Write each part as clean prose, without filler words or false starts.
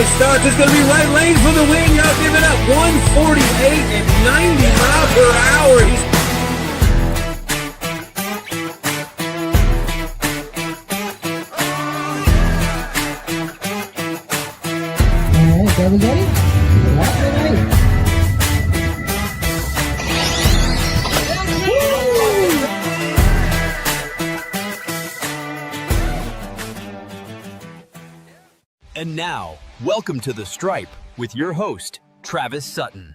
Five starts. It's going to be right lane for the win. Y'all give it up. 148 at 90 miles per hour. All right, everybody. And now, welcome to The Stripe with your host, Travis Sutton.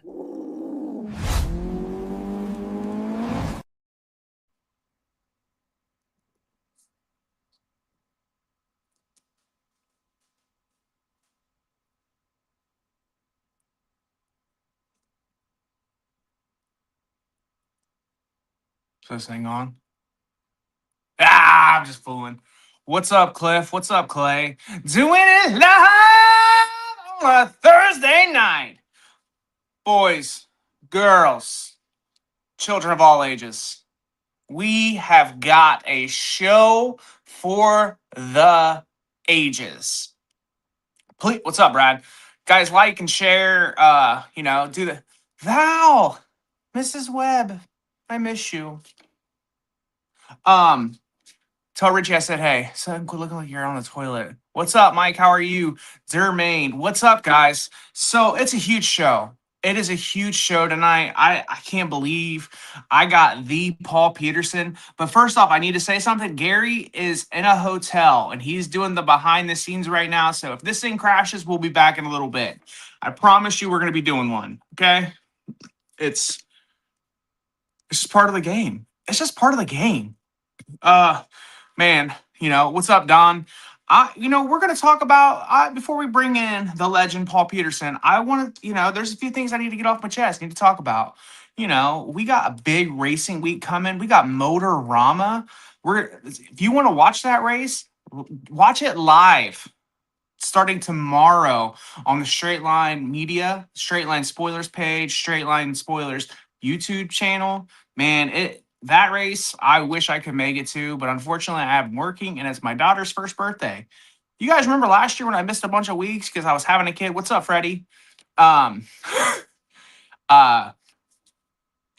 Is this thing on? I'm just fooling. What's up, Cliff? What's up, Clay? Doing it live on a Thursday night. Boys, girls, children of all ages, we have got a show for the ages. Please, what's up, Brad? Guys, like and share, do the Val, Mrs. Webb, I miss you. Tell Richie I said, hey, son, quit looking like you're on the toilet. What's up, Mike? How are you? Dermaine, what's up, guys? So it's a huge show. It is a huge show tonight. I can't believe I got the Paul Peterson. But first off, I need to say something. Gary is in a hotel, and he's doing the behind the scenes right now. So if this thing crashes, we'll be back in a little bit. I promise you we're going to be doing one, okay? It's just part of the game. It's just part of the game. Man, what's up, Don? We're going to talk about, before we bring in the legend, Paul Peterson, I want to, there's a few things I need to get off my chest, need to talk about. We got a big racing week coming. We got Motorama. If you want to watch that race, watch it live starting tomorrow on the Straight Line Media, Straight Line Spoilers page, Straight Line Spoilers YouTube channel. Man, that race, I wish I could make it to, but unfortunately I'm working and it's my daughter's first birthday. You guys remember last year when I missed a bunch of weeks because I was having a kid? What's up, Freddie? I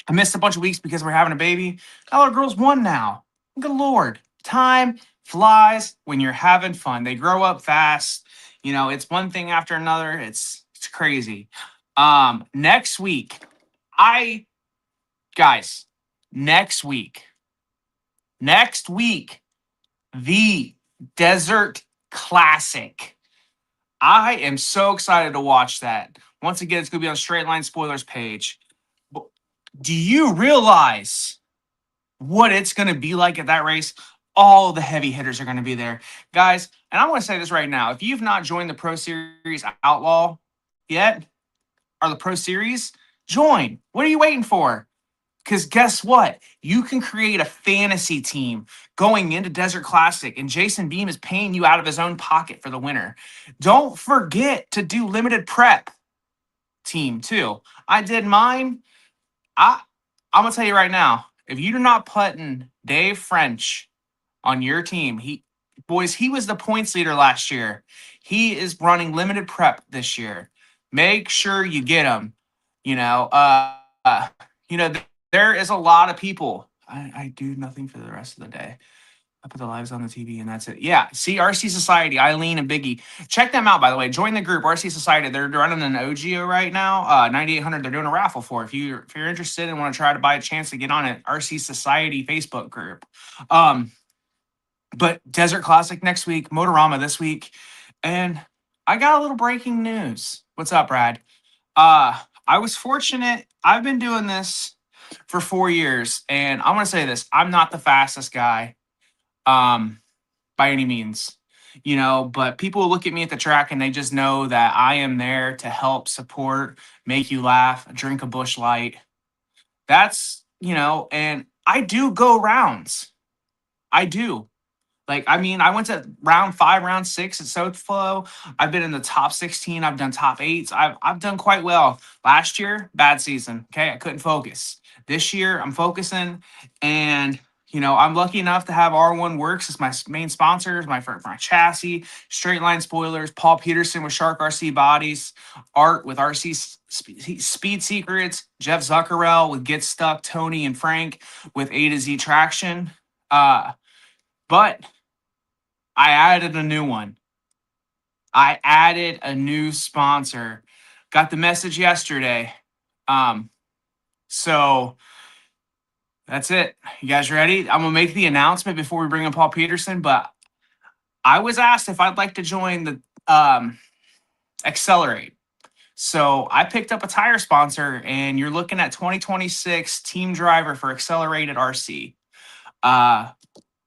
missed a bunch of weeks because we're having a baby. That little girl's one now. Good Lord. Time flies when you're having fun. They grow up fast. It's one thing after another. It's crazy. Next week, Next week, the Desert Classic. I am so excited to watch that. Once again, it's going to be on Straight Line Spoilers page. Do you realize what it's going to be like at that race? All the heavy hitters are going to be there. Guys, and I want to say this right now. If you've not joined the Pro Series Outlaw yet, or the Pro Series, join. What are you waiting for? Because guess what? You can create a fantasy team going into Desert Classic, and Jason Beam is paying you out of his own pocket for the winner. Don't forget to do limited prep team, too. I did mine. I'm going to tell you right now, if you're not putting Dave French on your team, he was the points leader last year. He is running limited prep this year. Make sure you get him. There is a lot of people. I do nothing for the rest of the day. I put the lives on the TV and that's it. Yeah. See, RC Society, Eileen and Biggie. Check them out, by the way. Join the group, RC Society. They're running an OGO right now. 9,800. They're doing a raffle for. If you're interested and want to try to buy a chance to get on it, RC Society Facebook group. But Desert Classic next week, Motorama this week. And I got a little breaking news. What's up, Brad? I was fortunate. I've been doing this for 4 years, and I'm going to say this. I'm not the fastest guy by any means, but people look at me at the track and they just know that I am there to help, support, make you laugh, drink a Busch Light. That's, and I do go rounds. I do. I went to round 5, round 6 at SoFlo. I've been in the top 16. I've done top 8s. I've done quite well. Last year, bad season. Okay, I couldn't focus. This year, I'm focusing, and I'm lucky enough to have R1 Works as my main sponsors, for my chassis, Straight Line Spoilers, Paul Peterson with Shark RC Bodies, Art with RC Speed Secrets, Jeff Zuckerell with Get Stuck, Tony and Frank with A to Z Traction. But I added a new one. I added a new sponsor. Got the message yesterday. So that's it. You guys ready? I'm gonna make the announcement before we bring in Paul Peterson, but I was asked if I'd like to join the Accelerate. So I picked up a tire sponsor, and you're looking at 2026 team driver for Accelerated RC.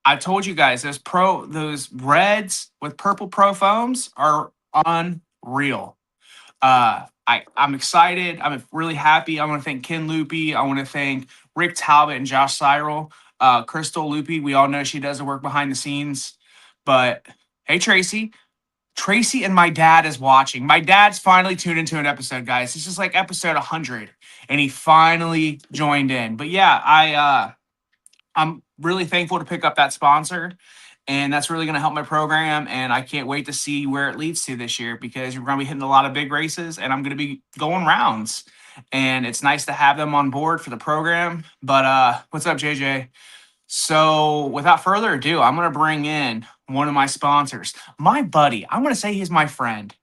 I told you guys those reds with purple pro foams are unreal. I'm excited. I'm really happy. I want to thank Ken Loopy. I want to thank Rick Talbot and Josh Cyril. Crystal Loopy, we all know she does the work behind the scenes. But hey, Tracy. Tracy and my dad is watching. My dad's finally tuned into an episode, guys. This is like episode 100, and he finally joined in. But yeah, I'm really thankful to pick up that sponsor, and that's really going to help my program. And I can't wait to see where it leads to this year, because we're going to be hitting a lot of big races, and I'm going to be going rounds. And it's nice to have them on board for the program. But what's up, JJ? So without further ado, I'm going to bring in one of my sponsors, my buddy. I'm going to say he's my friend,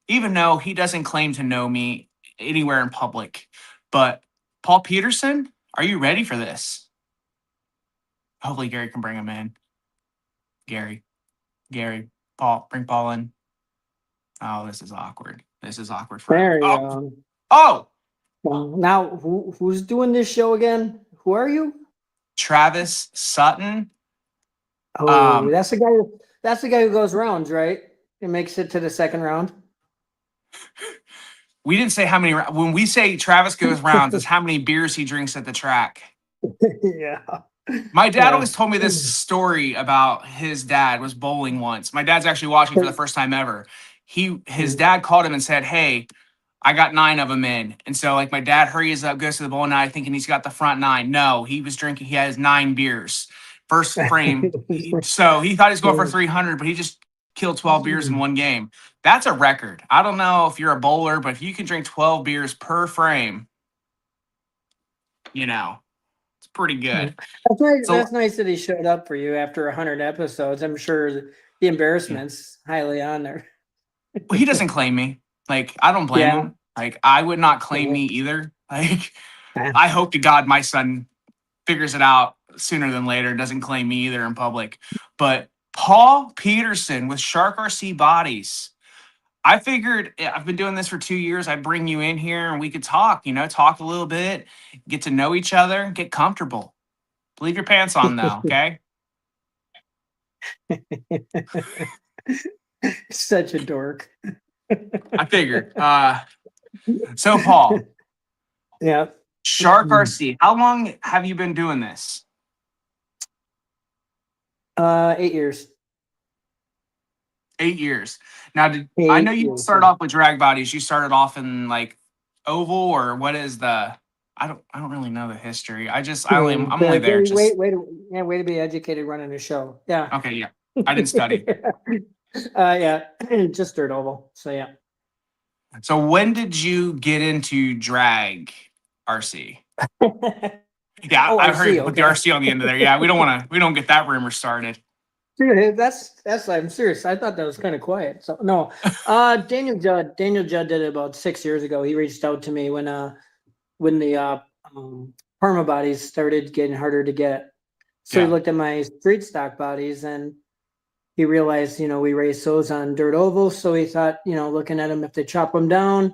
even though he doesn't claim to know me anywhere in public. But Paul Peterson, are you ready for this? Hopefully Gary can bring him in. Gary, Paul, bring Paul in. Oh, this is awkward. This is awkward for There you oh. go. Oh, Well, now, who's doing this show again? Who are you? Travis Sutton. Oh, that's the guy. That's the guy who goes rounds, right? It makes it to the second round. We didn't say how many. When we say Travis goes rounds, it's how many beers he drinks at the track. Yeah. My dad Yeah. always told me this story about his dad was bowling once. My dad's actually watching for the first time ever. His dad called him and said, "Hey, I got 9 of them in." And so like my dad hurries up, goes to the bowling alley thinking he's got the front 9. No, he was drinking. He has 9 beers. First frame. So he thought he was going for 300, but he just killed 12 beers in one game. That's a record. I don't know if you're a bowler, but if you can drink 12 beers per frame, it's pretty good. That's nice. So- That's nice that he showed up for you after 100 episodes. I'm sure the embarrassment's highly on there. Well, he doesn't claim me. Like, I don't blame Yeah. him. Like, I would not claim me either. Like, I hope to God my son figures it out sooner than later, doesn't claim me either in public. But Paul Peterson with Shark RC Bodies. I figured I've been doing this for 2 years. I'd bring you in here and we could talk, talk a little bit, get to know each other, get comfortable. Leave your pants on though, okay? Such a dork. I figured. So Paul, Yeah. Shark RC, how long have you been doing this? 8 years. 8 years. Now, I know you started yeah. off with drag bodies. You started off in like oval, or what is the? I don't really know the history. I'm only there. Way to be educated running a show. Yeah. Okay, yeah. I didn't study. Yeah, just dirt oval. So yeah. So when did you get into drag RC? Yeah, Oh, I heard RC, you put the okay. RC on the end of there. Yeah, we don't get that rumor started. Dude, that's I'm serious. I thought that was kind of quiet. So no. Daniel Judd did it about 6 years ago. He reached out to me when the Parma bodies started getting harder to get. So Yeah. he looked at my street stock bodies and he realized, we race those on dirt ovals. So he thought, looking at them, if they chop them down,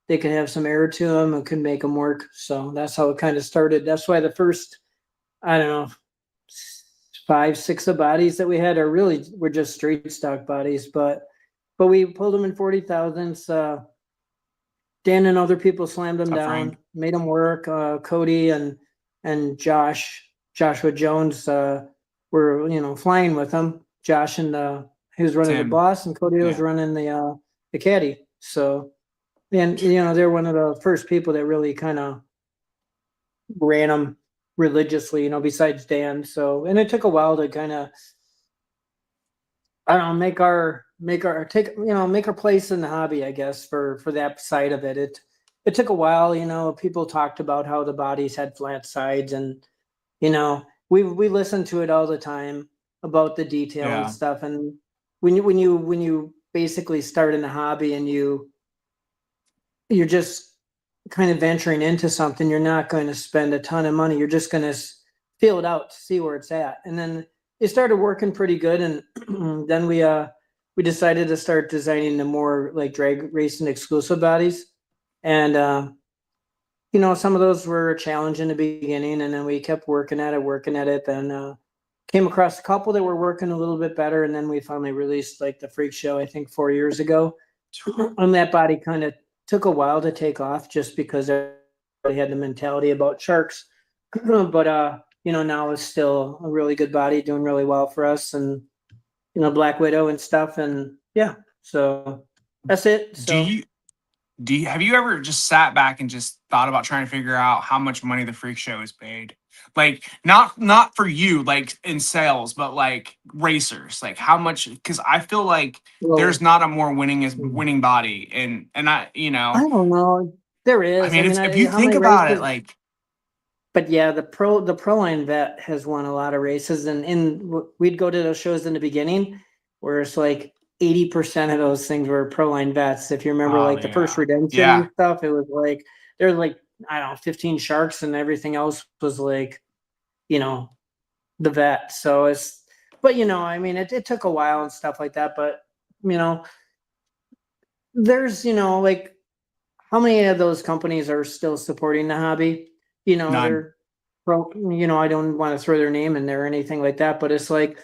they can have some air to them and can make them work. So that's how it kind of started. That's why the first, I don't know, 5, 6 of bodies that we had were just street stock bodies, but we pulled them in 40,000s. Dan and other people slammed them down, Frank. made them work. Cody and Joshua Jones were flying with them. Josh and he was running Tim. the boss, and Cody was Yeah. running the caddy. So, and they're one of the first people that really kind of ran them religiously, besides Dan. So, and it took a while to kind of, I don't know, make our place in the hobby, I guess, for that side of it. It took a while, people talked about how the bodies had flat sides, and we listen to it all the time about the detail and Yeah. stuff. And when you basically start in the hobby and you're just kind of venturing into something, you're not going to spend a ton of money. You're just going to feel it out to see where it's at. And then it started working pretty good. And then we decided to start designing the more like drag racing exclusive bodies. And some of those were a challenge in the beginning, and then we kept working at it. Then came across a couple that were working a little bit better, and then we finally released like the Freak Show, I think 4 years ago. And that body kind of took a while to take off just because everybody had the mentality about sharks. But now it's still a really good body, doing really well for us, and Black Widow and stuff. And yeah, so that's it. Do So you have you ever just sat back and just thought about trying to figure out how much money the Freak Show has paid? Like not for you, like in sales, but like racers. Like how much? Because I feel like there's not a more winning body, and I don't know. There I is. mean, it's if you How many think about it, races? like But yeah, the pro line vet has won a lot of races, and we'd go to those shows in the beginning where it's like 80% of those things were pro line vets. If you remember, oh like the first yeah, redemption yeah, and stuff, it was like there's like I don't know 15 sharks, and everything else was like you know the vet. So but I mean, it took a while and stuff like that. But you know, there's like how many of those companies are still supporting the hobby? none. They're I don't want to throw their name in there or anything like that, but it's like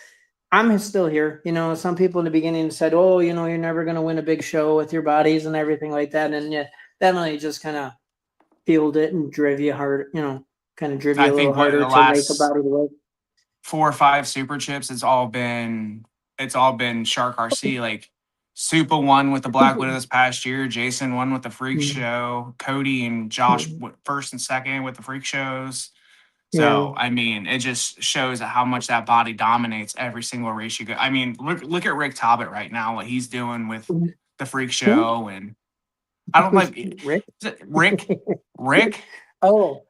I'm still here. Some people in the beginning said, "Oh, you're never going to win a big show with your bodies and everything like that," and yeah, that only just kind of fueled it and drove you hard. Kind of drove I you a little think what harder the to make a last body work. 4 or 5 super chips, it's all been Shark RC. Like Supa won with the Black Widow this past year. Jason won with the Freak Mm, Show. Cody and Josh mm, first and second with the Freak Shows. yeah. So I mean, it just shows how much that body dominates every single race you go. I mean, look at Rick Tobbit right now, what he's doing with the Freak Who? Show, and I don't Who's like Rick? is it Rick. Rick, Oh,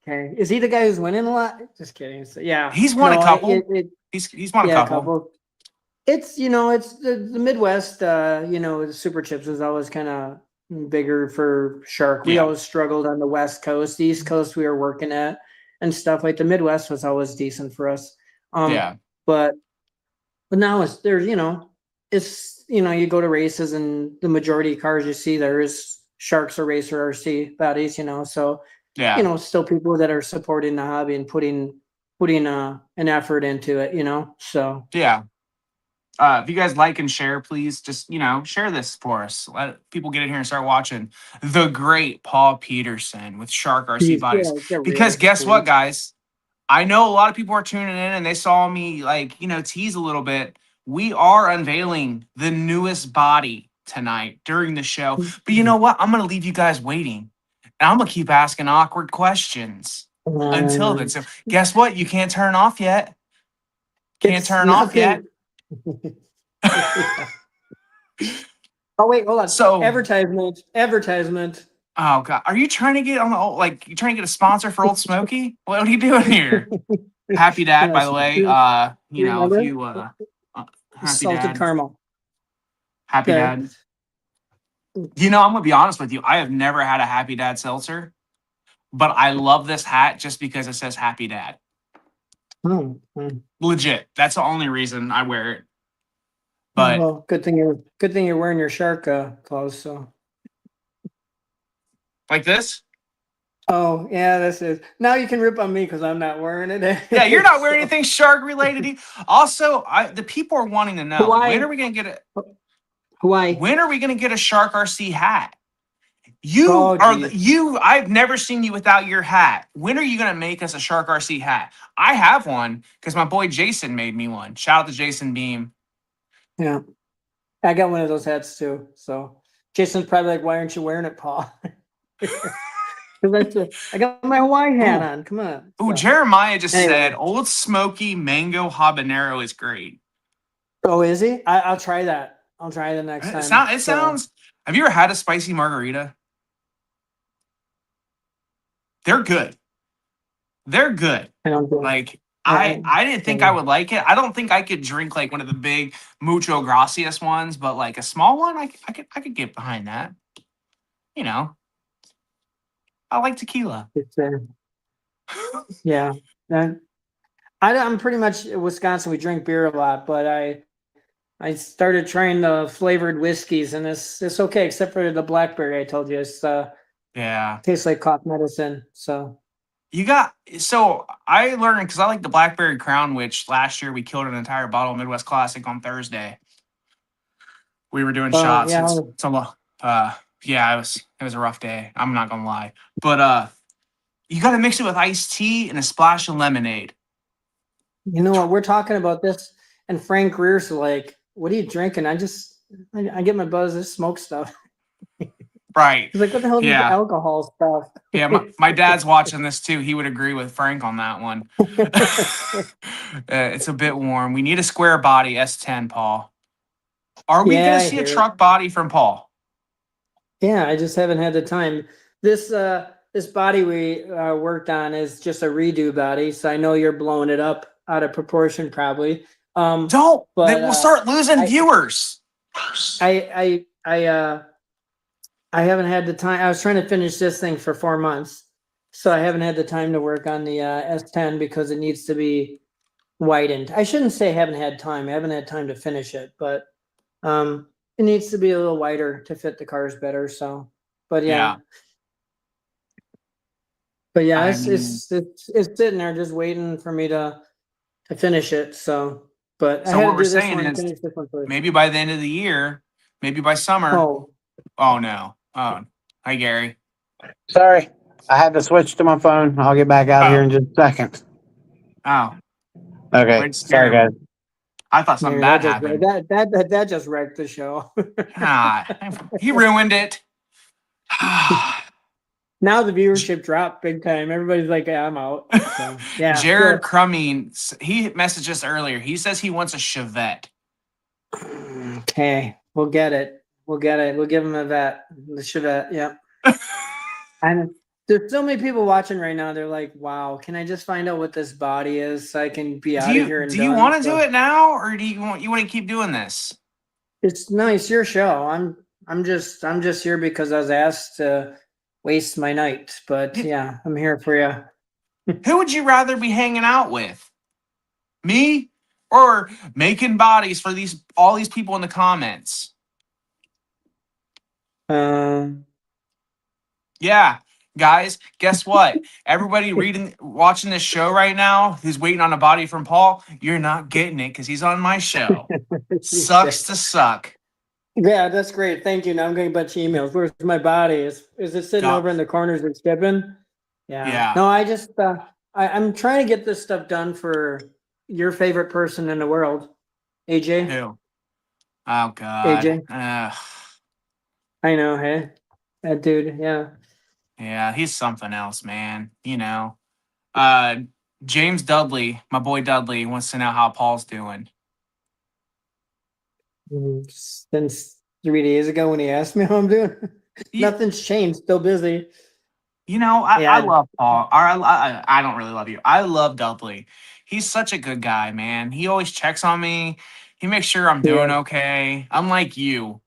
okay. Is he the guy who's winning a lot? Just kidding. So, yeah. he's won a No, couple. He's won a yeah, a couple. couple. It's the Midwest, the super chips was always kind of bigger for shark. We Yeah, always struggled on the West Coast. The East Coast we were working at and stuff. Like the Midwest was always decent for us. Um, yeah, but now it's you go to races and the majority of cars you see there is sharks or racer RC bodies, so yeah. still people that are supporting the hobby and putting an effort into it, so. Yeah. If you guys like and share, please just share this for us. Let people get in here and start watching the great Paul Peterson with Shark RC Please, Bodies. get Because real, guess what, please. guys? I know a lot of people are tuning in and they saw me tease a little bit. We are unveiling the newest body tonight during the show. But you know what? I'm gonna leave you guys waiting. And I'm gonna keep asking awkward questions until then. So guess what? You can't turn off yet. Can't It's turn off yet. nothing. Oh wait, hold on. So Advertisement. oh god, are you trying to get on the you trying to get a sponsor for Old Smoky? What are you doing here? Happy Dad, by the Yes. way. If Remember? you Happy Salted Dad, caramel. Happy Okay. Dad. I'm gonna be honest with you. I have never had a Happy Dad seltzer, but I love this hat just because it says Happy Dad. Oh, Legit. That's the only reason I wear it. But well, good thing you're wearing your shark clothes. So. like this, Oh yeah, this is now you can rip on me because I'm not wearing it. yeah, you're not wearing So, anything shark related. Also, the people are wanting to know when Hawaii, are we gonna get it? Hawaii. When are we gonna get a Shark RC hat? You Oh are geez. I've never seen you without your hat. When are you gonna make us a Shark RC hat? I have one because my boy Jason made me one. Shout out to Jason Beam. Yeah, I got one of those hats too. So Jason's probably like, "Why aren't you wearing it, Paul?" I got my Hawaii hat Ooh, on. Come on. ooh, So, Jeremiah just anyway. said Old Smoky Mango Habanero is great. Oh, is he? I'll try that. I'll try the next It, time. sound, it So, sounds. Have you ever had a spicy margarita? They're good. They're good. I don't do Like I, I didn't think I I, would like it. I don't think I could drink like one of the big mucho gracias ones, but like a small one, I could get behind that. You know, I like tequila. it's, yeah. And I'm pretty much in Wisconsin. We drink beer a lot, but I started trying the flavored whiskeys, and it's okay except for the blackberry. I told you it's Yeah. tastes like cough medicine. So, You got so I learned because I like the Blackberry Crown, which last year we killed an entire bottle of Midwest Classic on Thursday. We were doing shots. yeah, It's a lot. Yeah, it was a rough day. I'm not gonna lie, but you got to mix it with iced tea and a splash of lemonade. you know what? We're talking about this, and Frank Greer's like, "What are you drinking?" I get my buzz. This smoke stuff. Right. He's like, "What the hell is this Yeah. alcohol stuff?" Yeah. My dad's watching this too. He would agree with Frank on that one. It's a bit warm. We need a square body S10, Paul. Are we Yeah, gonna I see a hear it. truck body from Paul? Yeah, I just haven't had the time. This body we worked on is just a redo body, so I know you're blowing it up out of proportion probably. Don't. Then But we'll start losing I viewers. I I I I haven't had the time. I was trying to finish this thing for 4 months, so I haven't had the time to work on the S10 because it needs to be widened. I shouldn't say haven't had time. I haven't had time to finish it, but it needs to be a little wider to fit the cars better. So, but Yeah. yeah, I it's mean, it's sitting there just waiting for me to finish it. So, but I so had what to we're do this saying one and is finish this one first. maybe by the end of the year, maybe by summer. Oh, Oh no. Oh, hi Gary. Sorry, I had to switch to my phone. I'll get back out here Oh, in just a second. oh, Okay, wait, sorry scare me. guys. I thought something there, bad happened. that just wrecked the show. Ah, he ruined it. Now the viewership dropped big time. Everybody's like, yeah, I'm out. So yeah. Jared Crumming, he messaged us earlier. He says he wants a Chevette. Okay, we'll get it. We'll get it. We'll give him a vet. The Chevette. Yep. And there's so many people watching right now. They're like, wow, can I just find out what this body is so I can be Do out of you here and do you done? want to do So it now, or do you want to keep doing this? it's nice, your show. I'm just here because I was asked to waste my night. But yeah, I'm here for you. Who would you rather be hanging out with? Me or making bodies for all these people in the comments? Um, Yeah, guys, guess what? Everybody watching this show right now who's waiting on a body from Paul, you're not getting it because he's on my show. Sucks to suck. yeah, that's great. Thank you. Now I'm getting a bunch of emails. Where's my body? Is it sitting Yeah. over in the corners and skipping? Yeah. Yeah. No, I just I'm trying to get this stuff done for your favorite person in the world, AJ. Who? Oh God. AJ. I know, hey. That dude, yeah. Yeah, he's something else, man. James Dudley, my boy Dudley, wants to know how Paul's doing. Since 3 days ago when he asked me how I'm doing. Nothing's changed, still busy. I Yeah. love Paul. I don't really love you. I love Dudley. He's such a good guy, man. He always checks on me. He makes sure I'm doing okay. Unlike you.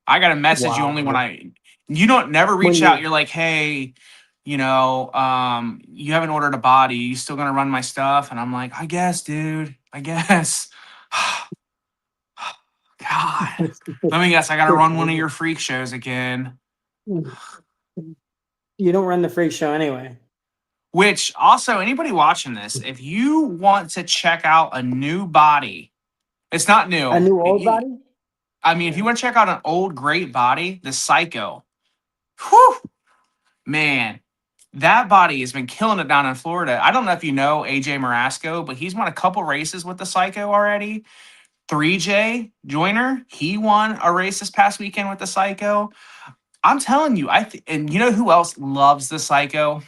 I got to message you only when you don't never reach out. You're like, hey, you haven't ordered a body. You still gonna run my stuff? And I'm like, I guess, dude. I guess. God. Let me guess. I gotta run one of your freak shows again. You don't run the freak show anyway. Which also, anybody watching this, if you want to check out a new body, it's not new. A new old body? I mean, if you want to check out an old great body, the Psycho. Whew, man, that body has been killing it down in Florida. I don't know if you know AJ Marasco, but he's won a couple races with the Psycho already. 3J Joyner, he won a race this past weekend with the Psycho. I'm telling you, and you know who else loves the Psycho?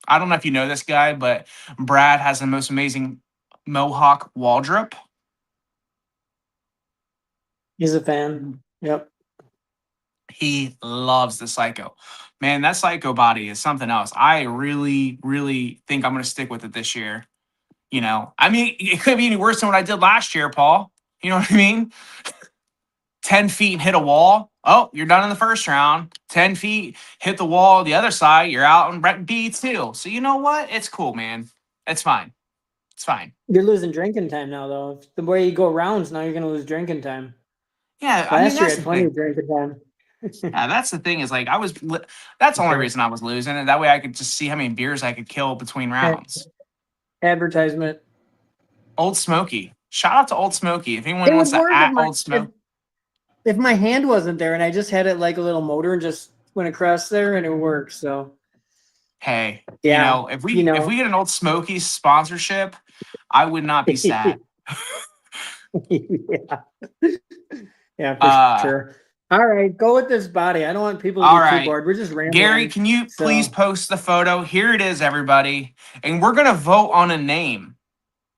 I don't know if you know this guy, but Brad has the most amazing Mohawk wardrobe. He's a fan. Yep. He loves the Psycho. Man, that Psycho body is something else. I really, really think I'm going to stick with it this year. You know, I mean, it could be any worse than what I did last year, Paul. You know what I mean? 10 feet and hit a wall. Oh, you're done in the first round. 10 feet, hit the wall the other side. You're out in B2. So you know what? It's cool, man. It's fine. It's fine. You're losing drinking time now, though. The way you go rounds, now you're going to lose drinking time. Yeah, I mean, Last year, I that's had the plenty thing. of drinking time. Yeah, that's the thing is like that's the only reason I was losing. And that way I could just see how many beers I could kill between rounds. Advertisement. Old Smoky. Shout out to Old Smoky. If anyone It would wants to work at Old Smoky. if my hand wasn't there and I just had it like a little motor and just went across there and it worked. So Hey, yeah, you know, if we get an Old Smoky sponsorship, I would not be sad. yeah, yeah, for sure. All right, go with this body. I don't want people to be too bored. We're just rambling. Gary, can you please post the photo? Here it is, everybody. And we're going to vote on a name.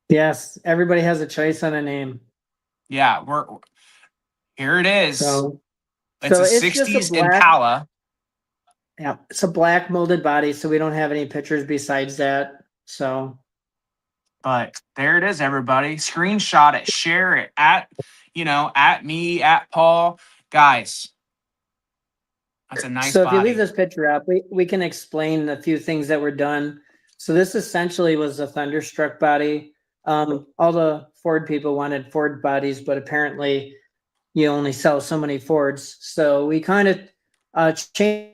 Yes, everybody has a choice on a name. Yeah, here it is. So it's a 60s Impala. Yeah, it's a black molded body, so we don't have any pictures besides that. So, but there it is, everybody. Screenshot it, share it at me, at Paul. Guys, that's a nice so body. if you leave this picture up, we can explain a few things that were done. So this essentially was a Thunderstruck body. All the Ford people wanted Ford bodies, but apparently you only sell so many Fords. So we kind of changed.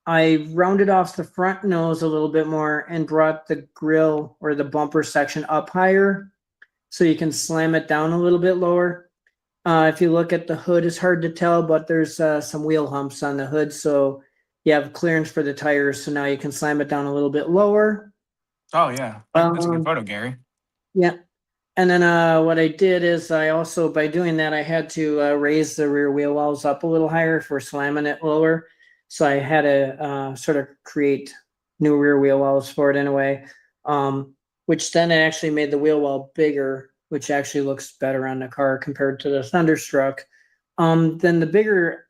I rounded off the front nose a little bit more and brought the grill or the bumper section up higher so you can slam it down a little bit lower. If you look at the hood, it's hard to tell, but there's some wheel humps on the hood. So you have clearance for the tires. So now you can slam it down a little bit lower. Oh, yeah. That's a good photo, Gary. Yeah. And then what I did is I also, by doing that, I had to raise the rear wheel wells up a little higher for slamming it lower. So I had to sort of create new rear wheel wells for it in a way, which then it actually made the wheel well bigger, which actually looks better on the car compared to the Thunderstruck. Then the bigger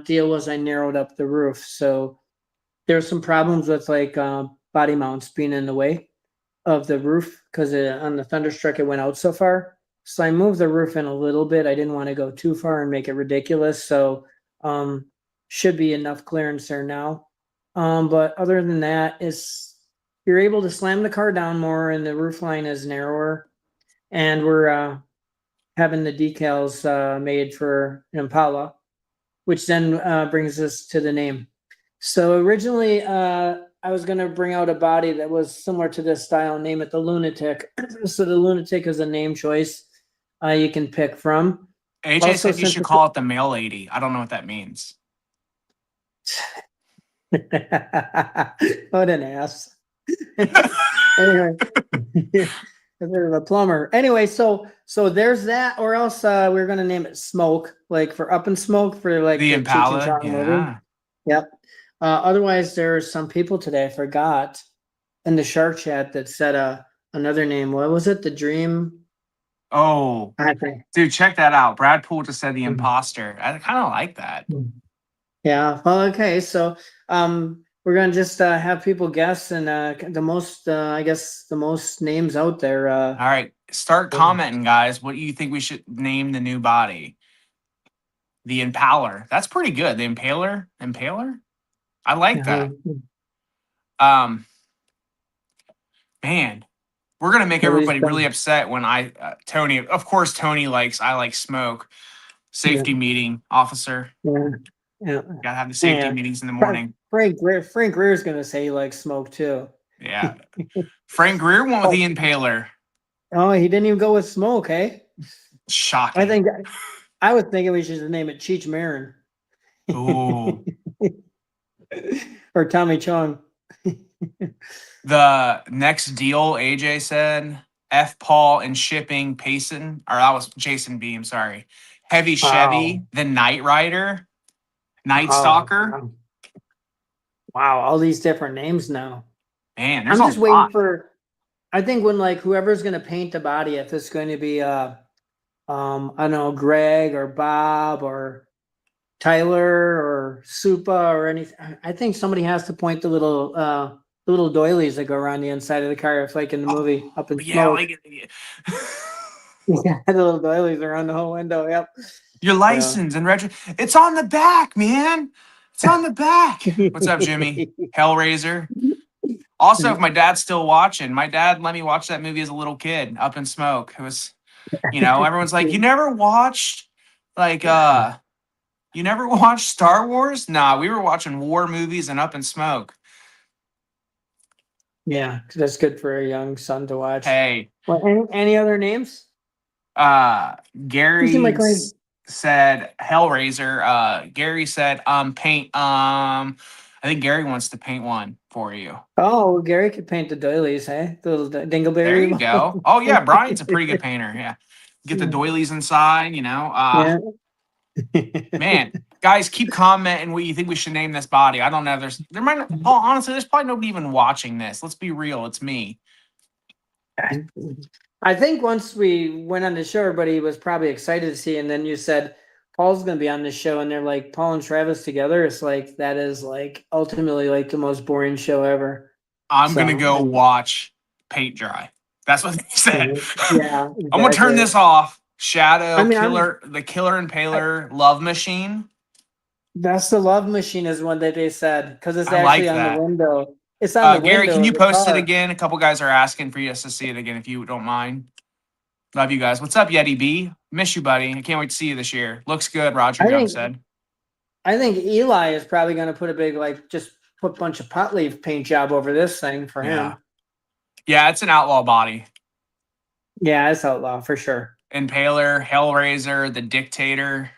deal was I narrowed up the roof. So there were some problems with like body mounts being in the way of the roof because on the Thunderstruck it went out so far. So I moved the roof in a little bit. I didn't want to go too far and make it ridiculous. So should be enough clearance there now. But other than that, you're able to slam the car down more and the roof line is narrower. And we're having the decals made for Impala, which then brings us to the name. So originally I was going to bring out a body that was similar to this style and name it the Lunatic. So the Lunatic is a name choice you can pick from. AJ also, said you should call it the Mail Lady. I don't know what that means. What an ass. Anyway, a plumber. Anyway, so there's that, or else we're gonna name it Smoke, like for Up in Smoke for like the Impala. Yeah. Yep. Otherwise, there's some people today I forgot in the Shark Chat that said another name. What was it? The Dream. Oh, dude, check that out. Brad Poole just said the Imposter. I kind of like that. Yeah. Well, okay. So we're gonna just have people guess and the most I guess the most names out there. All right. Start commenting, guys. What do you think we should name the new body? The Impaler. That's pretty good. The Impaler? I like that. Man, we're gonna make everybody really upset when Tony, of course, I like Smoke. Safety meeting officer. Yeah. Gotta have the safety meetings in the morning. Frank Greer's gonna say he likes Smoke too. Yeah. Frank Greer went with the Impaler. Oh, he didn't even go with Smoke, eh? Shocking. I was thinking we should name it Cheech Marin. Ooh. Or Tommy Chong. The next deal, AJ said, F. Paul and Shipping, Payson, or that was Jason Beam, sorry. Heavy Chevy, Wow. The Night Rider, Night Oh, Stalker. wow, all these different names now. Man, there's I'm a just waiting lot. for. I think when like whoever's gonna paint the body, if it's going to be I don't know, Greg or Bob or Tyler or Supa or anything. I think somebody has to point the little doilies that go around the inside of the car, if like in the movie Up in Yeah, Smoke. like Yeah, the little doilies around the whole window. Yep. your license and it's on the back, man. It's on the back. What's up, Jimmy? Hellraiser. Also, if my dad's still watching, my dad let me watch that movie as a little kid, Up in Smoke. It was, everyone's like, you never watched like you never watched Star Wars? Nah, we were watching war movies and Up in Smoke. Yeah, that's good for a young son to watch. Hey, Well, any other names? You seem Gary like going. said Hellraiser. Gary said paint I think Gary wants to paint one for you. Oh, Gary could paint the doilies, hey? The little There you dingleberry. go. Oh yeah, Brian's a pretty good painter. Yeah. Get the doilies inside, Yeah. Man, guys, keep commenting what you think we should name this body. I don't know. There might not, honestly, there's probably nobody even watching this. Let's be real. It's me. I think once we went on the show, everybody was probably excited to see, and then you said Paul's going to be on the show, and they're like Paul and Travis together. It's like that is like ultimately like the most boring show ever. I'm gonna go watch paint dry. That's what they said. Yeah, I'm gonna turn exactly. this off. Shadow, I mean, the Killer Impaler, Love Machine. that's the love machine is one that they said because it's I actually like on that. the window. It's on the Gary, window can of you the post it car. again? A couple guys are asking for us to see it again if you don't mind. Love you guys. What's up, Yeti B? Miss you, buddy. I can't wait to see you this year. Looks good, Roger I Young think said. I think Eli is probably going to put a big just put a bunch of pot leaf paint job over this thing for him. Yeah, it's an outlaw body. Yeah, it's outlaw for sure. Impaler, Hellraiser, the Dictator.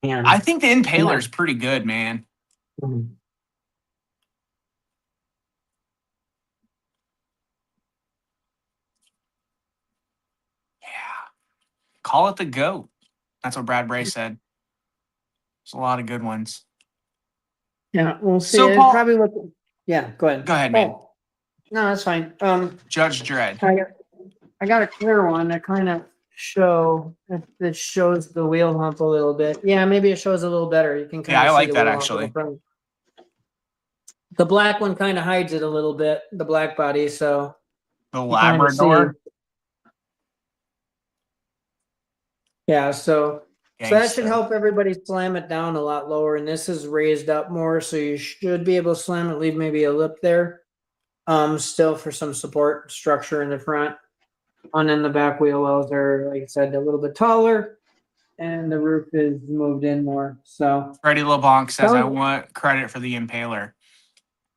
Yeah. I think the Impaler is pretty good, man. Mhm. Yeah. Call it the GOAT. That's what Brad Bray said. There's a lot of good ones. Yeah, we'll see. So, It Paul, probably look. Yeah, go ahead. go ahead, man. Oh, no, that's fine. Judge Dredd. I got a clear one that kind of that shows the wheel hump a little bit. Yeah, maybe it shows a little better. You can kind Yeah, of I see like the that wheel hump in the actually. front. The black one kind of hides it a little bit, the black body, so The you kind of see. Labrador. Yeah, so that should Gangsta. help everybody slam it down a lot lower, and this is raised up more, so you should be able to slam it, leave maybe a lip there. Still for some support structure in the front. And then the back wheel wells are, like I said, a little bit taller, and the roof is moved in more. So Freddie LeBlanc says, I So- want credit for the Impaler.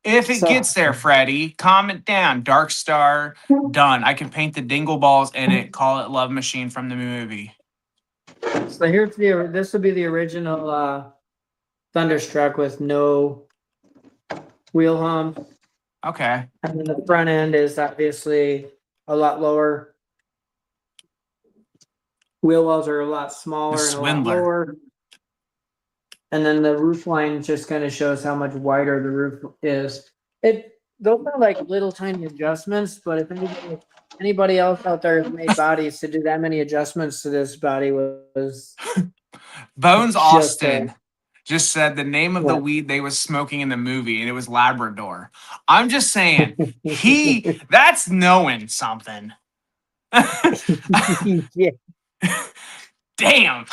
If it So- gets there, Freddie, comment down. Dark Star, done. I can paint the dingle balls in it, call it Love Machine from the movie. So here's this will be the original Thunderstruck with no wheel hump. Okay. And then the front end is obviously a lot lower. Wheel wells are a lot smaller The and a lot Swindler. lower. And then the roof line just kind of shows how much wider the roof is. Those are like little tiny adjustments, but if anybody else out there has made bodies to do that many adjustments to this body was Bones Just, Austin just said the name of the what? weed they was smoking in the movie, and it was Labrador. I'm just saying, that's knowing something. yeah. Damn.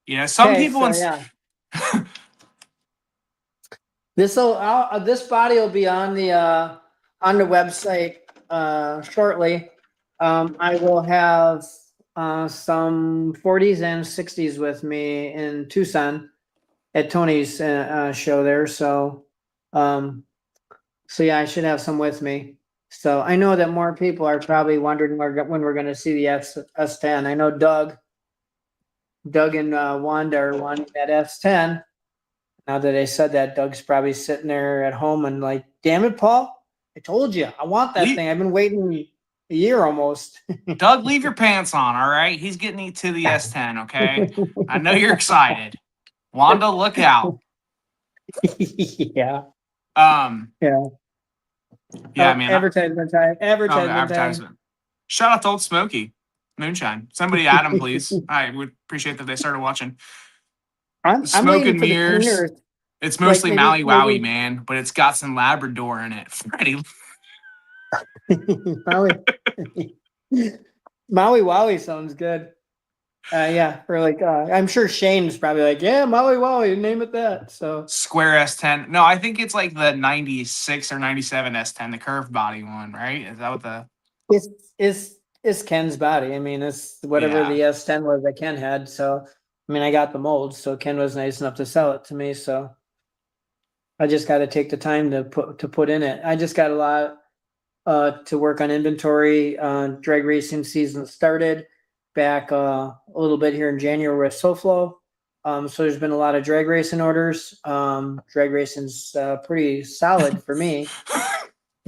Yeah. Some Okay, people. so, yeah. This body will be on the website shortly. I will have some 40s and 60s with me in Tucson at Tony's show there. So yeah, I should have some with me. So I know that more people are probably wondering when we're going to see the S10. I know Doug and Wanda are wanting that S10. Now that I said that, Doug's probably sitting there at home and like, damn it, Paul, I told you, I want that thing. I've been waiting a year almost. Doug, leave your pants on, all right? He's getting to the S10, okay? I know you're excited. Wanda, look out. Yeah. Yeah, Yeah. man. Advertisement time. Okay, Advertisement time. advertisement. Shout out to Old Smoky Moonshine. Somebody add him, please. I would appreciate that they started watching. I'm Smoke waiting and for the mirrors. cleaners. It's mostly Like, Maui Wowie, maybe- man, but it's got some Labrador in it. Freddie. Maui. Maui Wowie sounds good. Yeah, or like I'm sure Shane's probably like, yeah, Maui Wowie, name it that. So Square S10. No, I think it's like the 96 or 97 S10, the curved body one, right? Is that what the it's Ken's body. I mean, it's whatever Yeah. the S10 was that Ken had. So I mean, I got the mold, so Ken was nice enough to sell it to me. So I just got to take the time to put in it. I just got a lot to work on inventory. Drag racing season started back a little bit here in January with SoFlo. So there's been a lot of drag racing orders. Drag racing's pretty solid for me.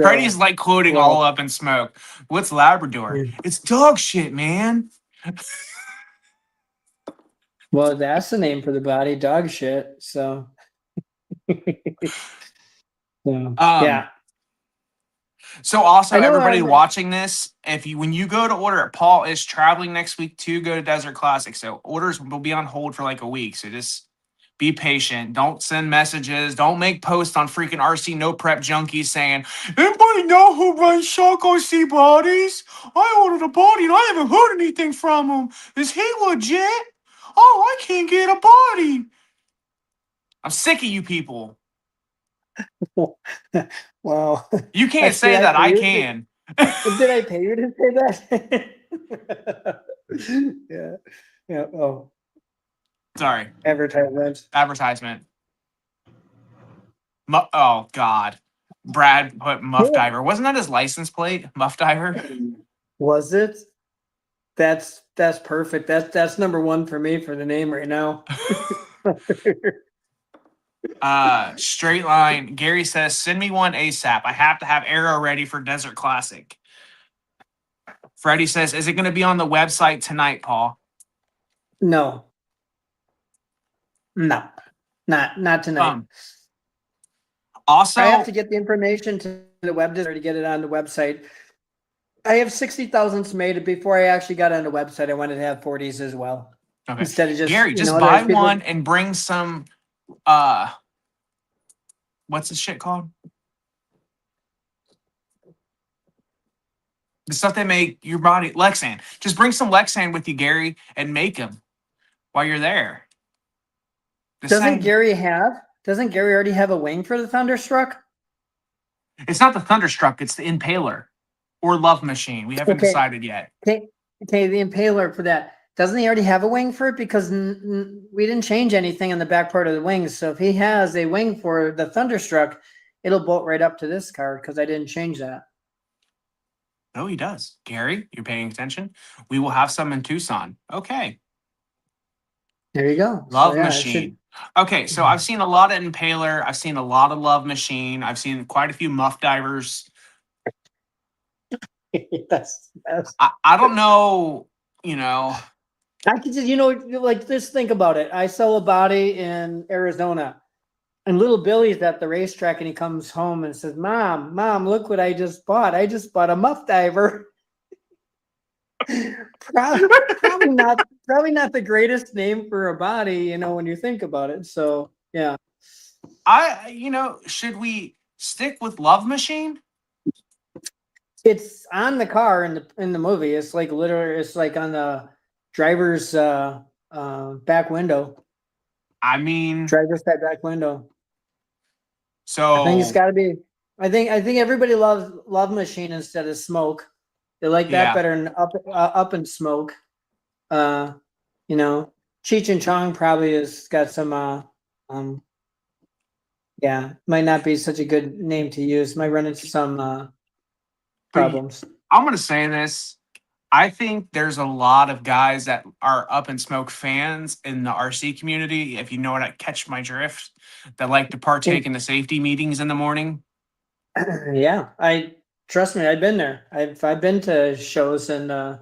Freddie's like quoting well- all up in smoke. What's Labrador? Yeah. It's dog shit, man. Well, that's the name for the body, dog shit. So, yeah. So also I know, everybody watching this, when you go to order it, Paul is traveling next week to go to Desert Classic. So orders will be on hold for like a week. So just be patient. Don't send messages. Don't make posts on freaking RC No Prep Junkies saying, anybody know who runs Shark RC bodies? I ordered a body and I haven't heard anything from him. Is he legit? Oh, I can't get a body. I'm sick of you people. Well, You can't say that. I can. Did I pay you to say that? Yeah. Yeah. Oh, Sorry. advertisement. Advertisement. Oh, God. Brad put Muff Diver. Wasn't that his license plate? Muff Diver? Was it? That's perfect. That's number one for me for the name right now. Straight line. Gary says, send me one ASAP. I have to have Arrow ready for Desert Classic. Freddie says, is it going to be on the website tonight, Paul? No. Not tonight. Also, I have to get the information to the web designer to get it on the website. I have 60,000 made before I actually got on the website. I wanted to have 40s as well. okay. Instead of just Gary, just buy one and bring some what's this shit called? The stuff they make your body, Lexan. Just bring some Lexan with you, Gary, and make them while you're there. Doesn't Gary already have a wing for the Thunderstruck? It's not the Thunderstruck, it's the Impaler or Love Machine. We haven't decided yet. Okay, the Impaler for that. Doesn't he already have a wing for it? Because we didn't change anything on the back part of the wings. So if he has a wing for the Thunderstruck, it'll bolt right up to this card because I didn't change that. No, he does. Gary, you're paying attention? We will have some in Tucson. Okay. There you go. Love Machine. Okay, so I've seen a lot of Impaler. I've seen a lot of Love Machine. I've seen quite a few Muff Divers. Yes. I don't know, I could just, like, just think about it. I sell a body in Arizona, and little Billy's at the racetrack, and he comes home and says, Mom, look what I just bought. I just bought a Muff Diver. Probably not the greatest name for a body, when you think about it. So, yeah. Should we stick with Love Machine? It's on the car in the movie. It's like literally, it's like on the driver's back window. I mean, Driver's side back window. So I think it's got to be. I think everybody loves Love Machine instead of Smoke. They like that better than Up and Smoke. Cheech and Chong probably has got some. Might not be such a good name to use. Might run into some problems. I'm gonna say this. I think there's a lot of guys that are Up and Smoke fans in the RC community, if you know what I catch my drift, that like to partake in the safety meetings in the morning. Yeah, I trust me, I've been there. I've been to shows and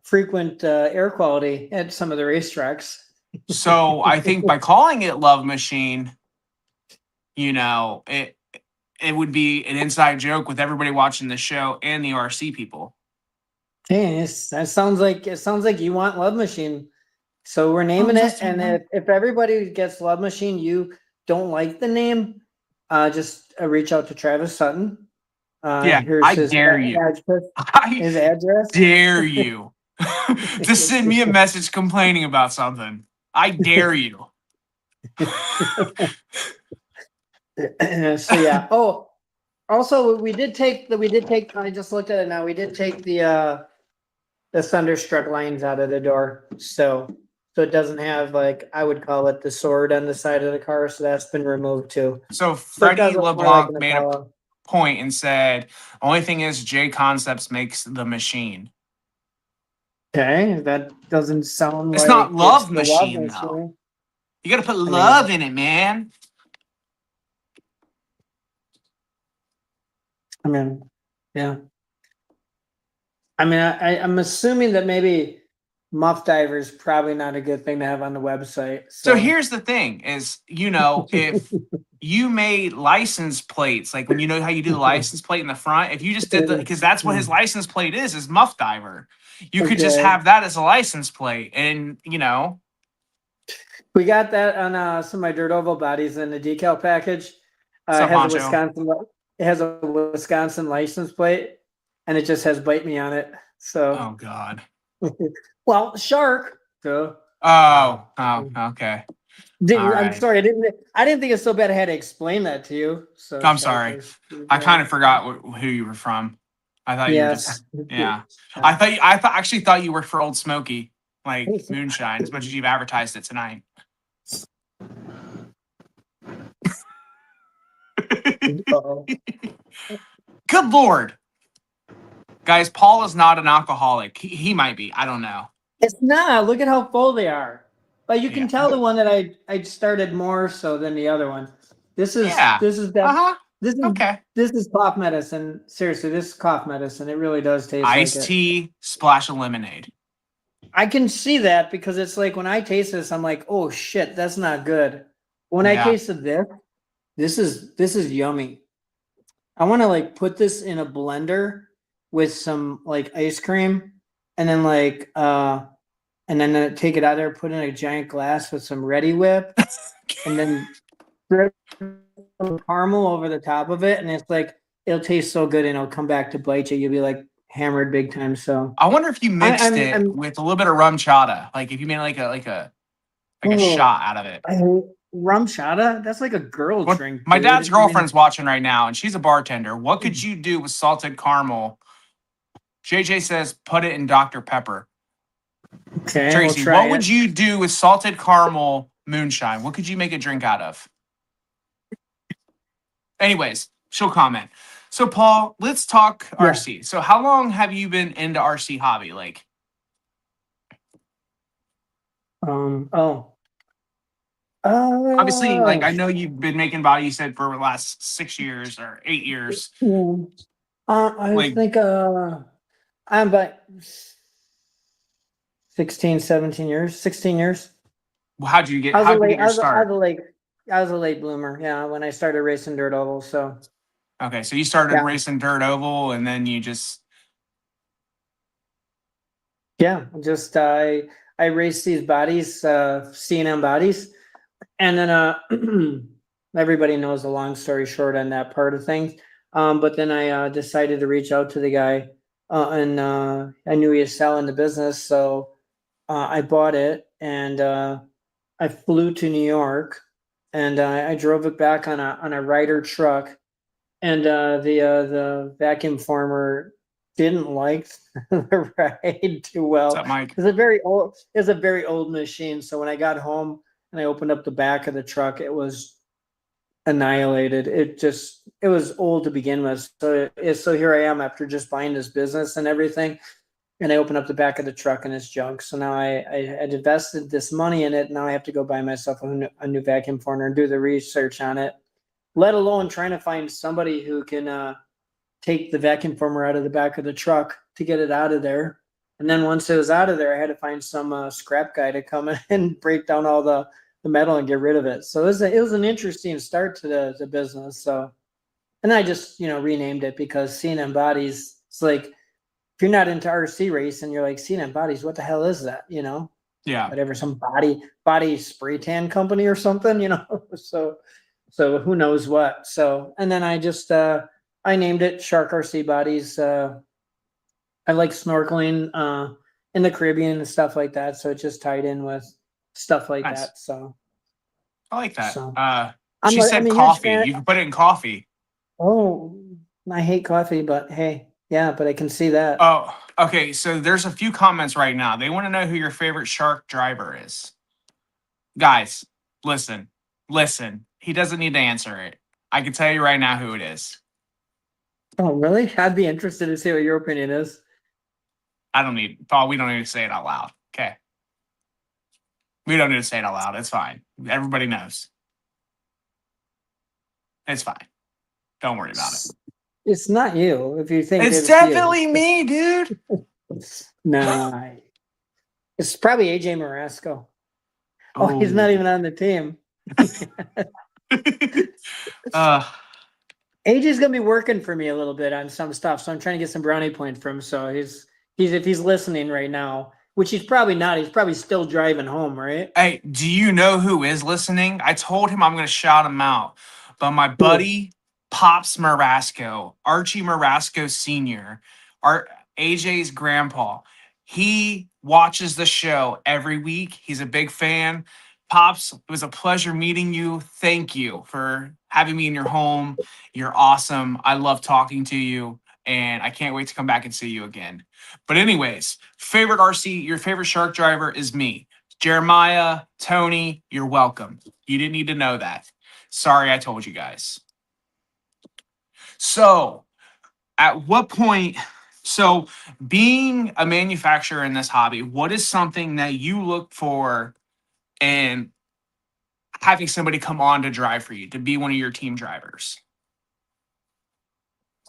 frequent air quality at some of the racetracks. So I think by calling it Love Machine, it would be an inside joke with everybody watching the show and the RC people. Hey, that sounds like you want Love Machine. So we're naming it, and if everybody gets Love Machine, you don't like the name, just reach out to Travis Sutton. Yeah, Here's I his dare you. his address. Dare you to send me a message complaining about something. I dare you. So yeah. Oh, also we did take. I just looked at it now. We did take the thunderstruck lines out of the door, so it doesn't have, like, I would call it, the sword on the side of the car. So that's been removed too. So So it Freddie does look more like LeBlanc an made a Apollo. point and said, only thing is J Concepts makes the machine. Okay, that doesn't sound It's like not Love the Love Machine, though. Machine. You got to put mean- love in it, man. I mean, yeah. I mean, I'm assuming that maybe Muff Diver is probably not a good thing to have on the website. So here's the thing is, if you made license plates, like when you know how you do the license plate in the front, if you just did because that's what his license plate is Muff Diver. You could just Okay. have that as a license plate and, We got that on some of my Dirt Oval bodies in the decal package. Sup, It has Honcho? a Wisconsin license plate, and it just has "Bite Me" on it. So, Oh, God. well, shark. So, Oh, okay. All I'm right. sorry, I didn't think it's so bad. I had to explain that to you. So I'm sorry. I kind of forgot who you were from. I thought you were Yes. just, yeah. Actually thought you worked for Old Smoky, like Moonshine, as much as you've advertised it tonight. Uh-oh. Good Lord. Guys, Paul is not an alcoholic. He might be. I don't know. It's not. Look at how full they are. But you can Yeah. tell the one that I started more so than the other one. This is Yeah. this is Uh-huh. this is Okay. this is cough medicine. Seriously, this is cough medicine. It really does taste like Iced it. tea, splash of lemonade. I can see that because it's like when I taste this, I'm like, oh shit, that's not good. When I Yeah. tasted this is yummy. I want to like put this in a blender with some like ice cream, and then take it out there, put in a giant glass with some Ready Whip, and then drip some caramel over the top of it, and it's like it'll taste so good, and it'll come back to bite you. You'll be like hammered big time. So I wonder if you mixed it I'm with a little bit of rum chata. Like if you made like a shot out of it. Rum chata? That's like a girl Well, drink. my dude. dad's I mean, girlfriend's watching right now, and she's a bartender. What could you do with salted caramel? JJ says put it in Dr. Pepper. okay, Tracy, we'll try what would you do with salted caramel moonshine? What could you make a drink out of? Anyways, she'll comment. So, Paul, let's talk Yeah. RC. So, how long have you been into RC hobby? Like, obviously, like I know you've been making body. You said for the last 6 years or 8 years. I Like- think I'm about 16, 17 years, 16 years. How'd you get? I was How'd a you late, get your start? I was a late bloomer. Yeah, when I started racing dirt oval. So Okay, so you started Yeah. racing dirt oval, and then you just yeah, just I raced these bodies, C&M bodies, and then everybody knows the long story short on that part of things. But then I decided to reach out to the guy, and I knew he was selling the business, so I bought it, and I flew to New York, and I drove it back on a Ryder truck, and the vacuum former didn't like the ride too well. what's up, Mike? It's a very old machine. So when I got home and I opened up the back of the truck, it was annihilated. It was old to begin with. So here I am after just buying this business and everything. and I open up the back of the truck and it's junk. So now I had invested this money in it. Now I have to go buy myself a new vacuum former and do the research on it, let alone trying to find somebody who can take the vacuum former out of the back of the truck to get it out of there. And then once it was out of there, I had to find some scrap guy to come in and break down all the metal and get rid of it. So it was an interesting start to the business. So, and I just, renamed it because C&M Bodies, it's like, if you're not into RC racing, you're like, C&M Bodies, what the hell is that? Yeah. Whatever, some body spray tan company or something, so who knows what. So, and then I just, I named it Shark RC Bodies. I like snorkeling in the Caribbean and stuff like that. So it just tied in with stuff like Nice. that. So I like that. So, She I'm said a huge coffee. fan. You can put it in coffee. Oh, I hate coffee, but hey, yeah, but I can see that. Oh, okay. So there's a few comments right now. They want to know who your favorite shark driver is. Guys, listen. He doesn't need to answer it. I can tell you right now who it is. Oh, really? I'd be interested to see what your opinion is. Paul, we don't need to say it out loud. Okay. We don't need to say it out loud. It's fine. Everybody knows. It's fine. Don't worry about it. It's not you. If you think It's definitely me, dude. Nah, it's probably AJ Marasco. Oh, he's not even on the team. AJ's gonna be working for me a little bit on some stuff, so I'm trying to get some brownie points from him. So he's if he's listening right now, which he's probably not. He's probably still driving home, right? Hey, do you know who is listening? I told him I'm going to shout him out, but my buddy Pops Marasco, Archie Marasco Sr., AJ's grandpa, he watches the show every week. He's a big fan. Pops, it was a pleasure meeting you. Thank you for having me in your home. You're awesome. I love talking to you, and I can't wait to come back and see you again. But anyways, favorite RC, your favorite shark driver is me. Jeremiah, Tony, you're welcome. You didn't need to know that. Sorry I told you guys. So, at what point, so being a manufacturer in this hobby, what is something that you look for in having somebody come on to drive for you, to be one of your team drivers?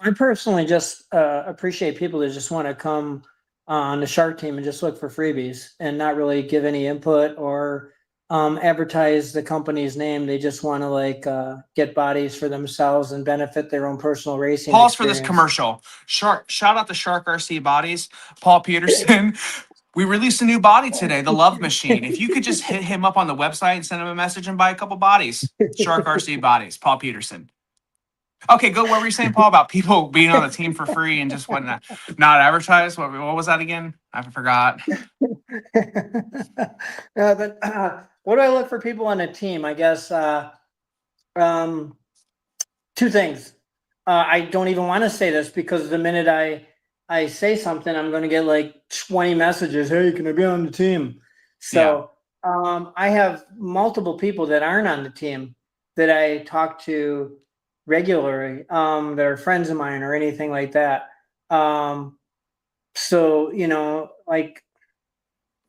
I personally just appreciate people that just want to come on the Shark team and just look for freebies and not really give any input or advertise the company's name. They just want to get bodies for themselves and benefit their own personal racing. Pause for this commercial. Shout out to Shark RC Bodies, Paul Peterson. We released a new body today, the Love Machine. If you could just hit him up on the website and send him a message and buy a couple bodies. Shark RC Bodies, Paul Peterson. Okay, go. What were you saying, Paul, about people being on the team for free and just whatnot, not advertised? What was that again? I forgot. But what do I look for people on a team? I guess two things. I don't even want to say this because the minute I say something, I'm going to get like 20 messages. Hey, can I be on the team? So I have multiple people that aren't on the team that I talk to regularly, that are friends of mine or anything like that. So,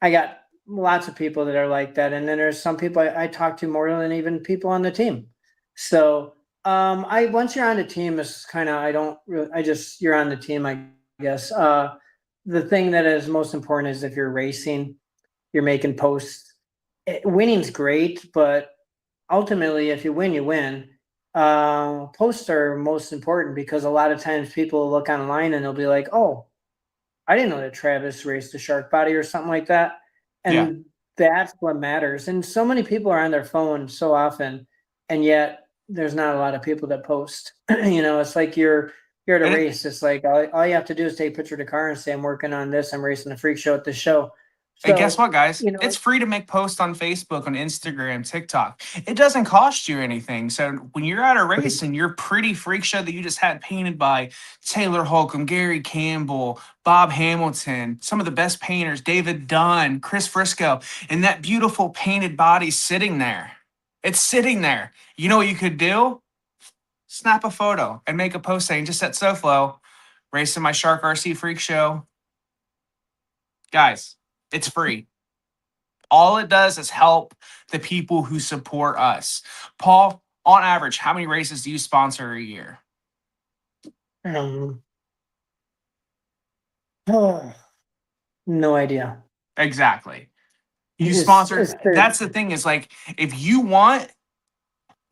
I got lots of people that are like that. And then there's some people I talk to more than even people on the team. So, once you're on the team, it's kind of, you're on the team, I guess. The thing that is most important is if you're racing, you're making posts. Winning's great, but ultimately, if you win, you win. Posts are most important because a lot of times people look online and they'll be like, oh, I didn't know that Travis raced a shark body or something like that. And that's what matters. And so many people are on their phone so often, and yet there's not a lot of people that post. It's like you're at a race. It's like all you have to do is take a picture of the car and say, I'm working on this. I'm racing a freak show at this show. So, and guess what, guys? It's free to make posts on Facebook, on Instagram, TikTok. It doesn't cost you anything. So when you're at a race and your pretty freak show that you just had painted by Taylor Holcomb, Gary Campbell, Bob Hamilton, some of the best painters, David Dunn, Chris Frisco, and that beautiful painted body sitting there. It's sitting there. You know what you could do? Snap a photo and make a post saying, just at SoFlo, racing my Shark RC freak show. Guys, it's free. All it does is help the people who support us. Paul, on average, how many races do you sponsor a year? Um, no idea. Exactly. You It's, sponsor. it's fair. That's the thing is like, if you want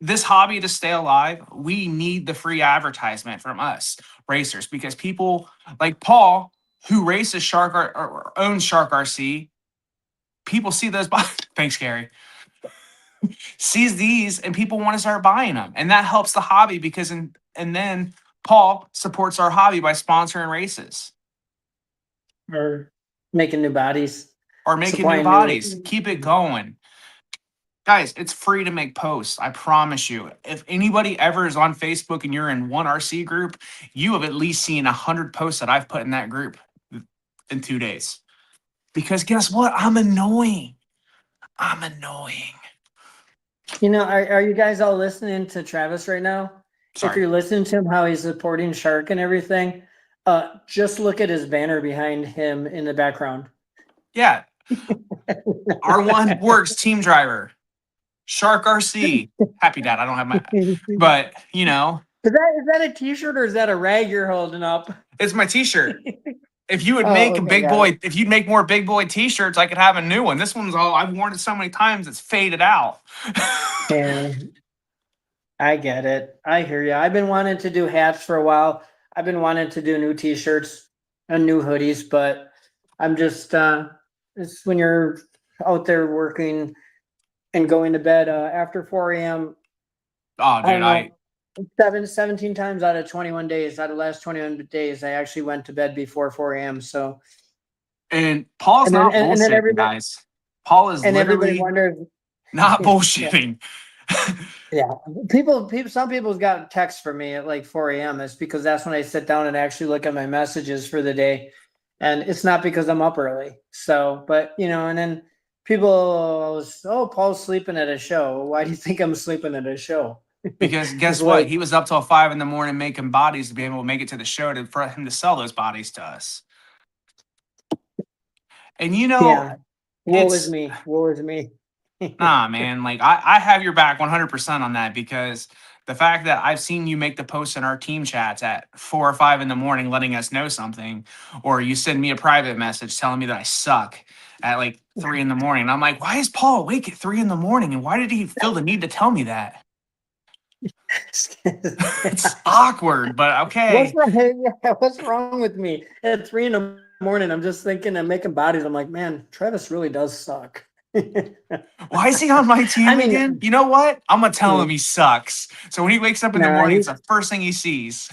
this hobby to stay alive, we need the free advertisement from us racers because people like Paul, who races or owns Shark RC, people see those. Thanks, Gary. Sees these and people want to start buying them, and that helps the hobby because and then Paul supports our hobby by sponsoring races Or making new bodies. or making new Supplying bodies. Keep it going. Guys, it's free to make posts. I promise you. If anybody ever is on Facebook and you're in one RC group, you have at least seen 100 posts that I've put in that group in 2 days. Because guess what? I'm annoying. I'm annoying. Are you guys all listening to Travis right now? If Sorry. you're listening to him, how he's supporting Shark and everything, just look at his banner behind him in the background. Yeah. R1 Works team driver. Shark RC. Happy dad. I don't have my, but Is that a t-shirt or is that a rag you're holding up? it's my t-shirt. If you would Oh, make a okay, big got boy, it. if you'd make more big boy t-shirts, I could have a new one. This one's all, I've worn it so many times, it's faded out. Yeah, I get it. I hear you. I've been wanting to do hats for a while. I've been wanting to do new t-shirts and new hoodies, but I'm just it's when you're out there working and going to bed after 4 a.m. Oh, I dude, don't know, 17 times out of 21 days, out of the last 21 days, I actually went to bed before 4 a.m. So, and Paul's and then, not and then bullshitting, guys. Paul is and everybody literally wonders, not yeah, bullshitting. yeah. Some people's got texts from me at like 4 a.m. It's because that's when I sit down and actually look at my messages for the day. And it's not because I'm up early. So, but and then people always, oh, Paul's sleeping at a show. Why do you think I'm sleeping at a show? Because guess It's what? like, He was up till 5 a.m. making bodies to be able to make it to the show for him to sell those bodies to us. And yeah, woe is it's me. Woe is me. nah, man. Like I have your back 100% on that because the fact that I've seen you make the posts in our team chats at 4 or 5 a.m. letting us know something, or you send me a private message telling me that I suck at like 3 a.m. And I'm like, why is Paul awake at 3 a.m. and why did he feel the need to tell me that? It's awkward, but okay. What's wrong with me? At 3 a.m, I'm just thinking of making bodies. I'm like, man, Travis really does suck. Why is he on my team I mean, again? You know what? I'm gonna tell him he sucks. So when he wakes up in the nah, morning, it's the first thing he sees.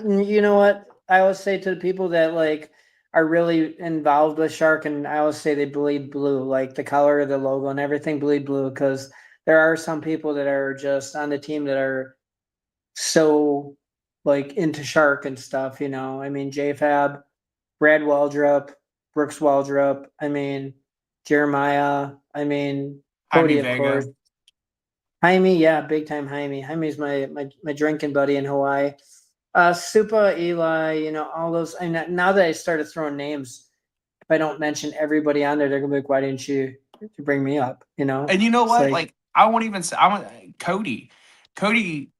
you know what? I always say to the people that like are really involved with Shark, and I always say they bleed blue, like the color of the logo and everything bleed blue, because there are some people that are just on the team that are so like into Shark and stuff. I mean, JFab, Brad Waldrop, Brooks Waldrop. I mean, Jeremiah. I mean, Jaime Cody, of Vega. course. Jaime, yeah, big time Jaime. Jaime's my drinking buddy in Hawaii. Supa, Eli, all those. And now that I started throwing names, if I don't mention everybody on there, they're gonna be like, "Why didn't you bring me up?" And you know It's what? Like I won't even say I want Cody.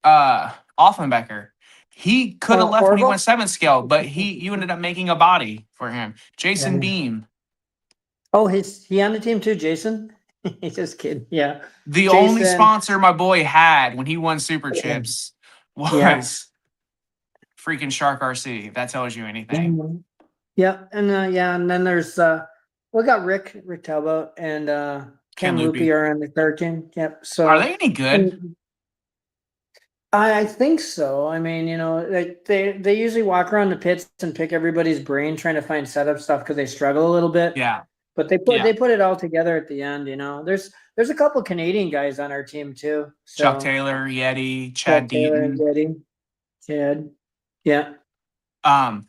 Offenbecker. He could have left when he Orville? went 7th scale, but you ended up making a body for him. Jason Yeah. Beam. Oh, he on the team too, Jason? He's just kidding. Yeah. The only Jason. sponsor my boy had when he won Super Yeah. Chips was Yeah. freaking Shark RC, if that tells you anything. Yeah, and and then there's we got Rick Talbot and Ken Loopy are on the 13. Yep. So are they any good? and I think so. I mean, they usually walk around the pits and pick everybody's brain trying to find setup stuff because they struggle a little bit. Yeah. But they put it all together at the end. There's a couple Canadian guys on our team too. So, Chuck Taylor, Yeti, Chad Deaton. Yeti, Chad. Yeah. I'm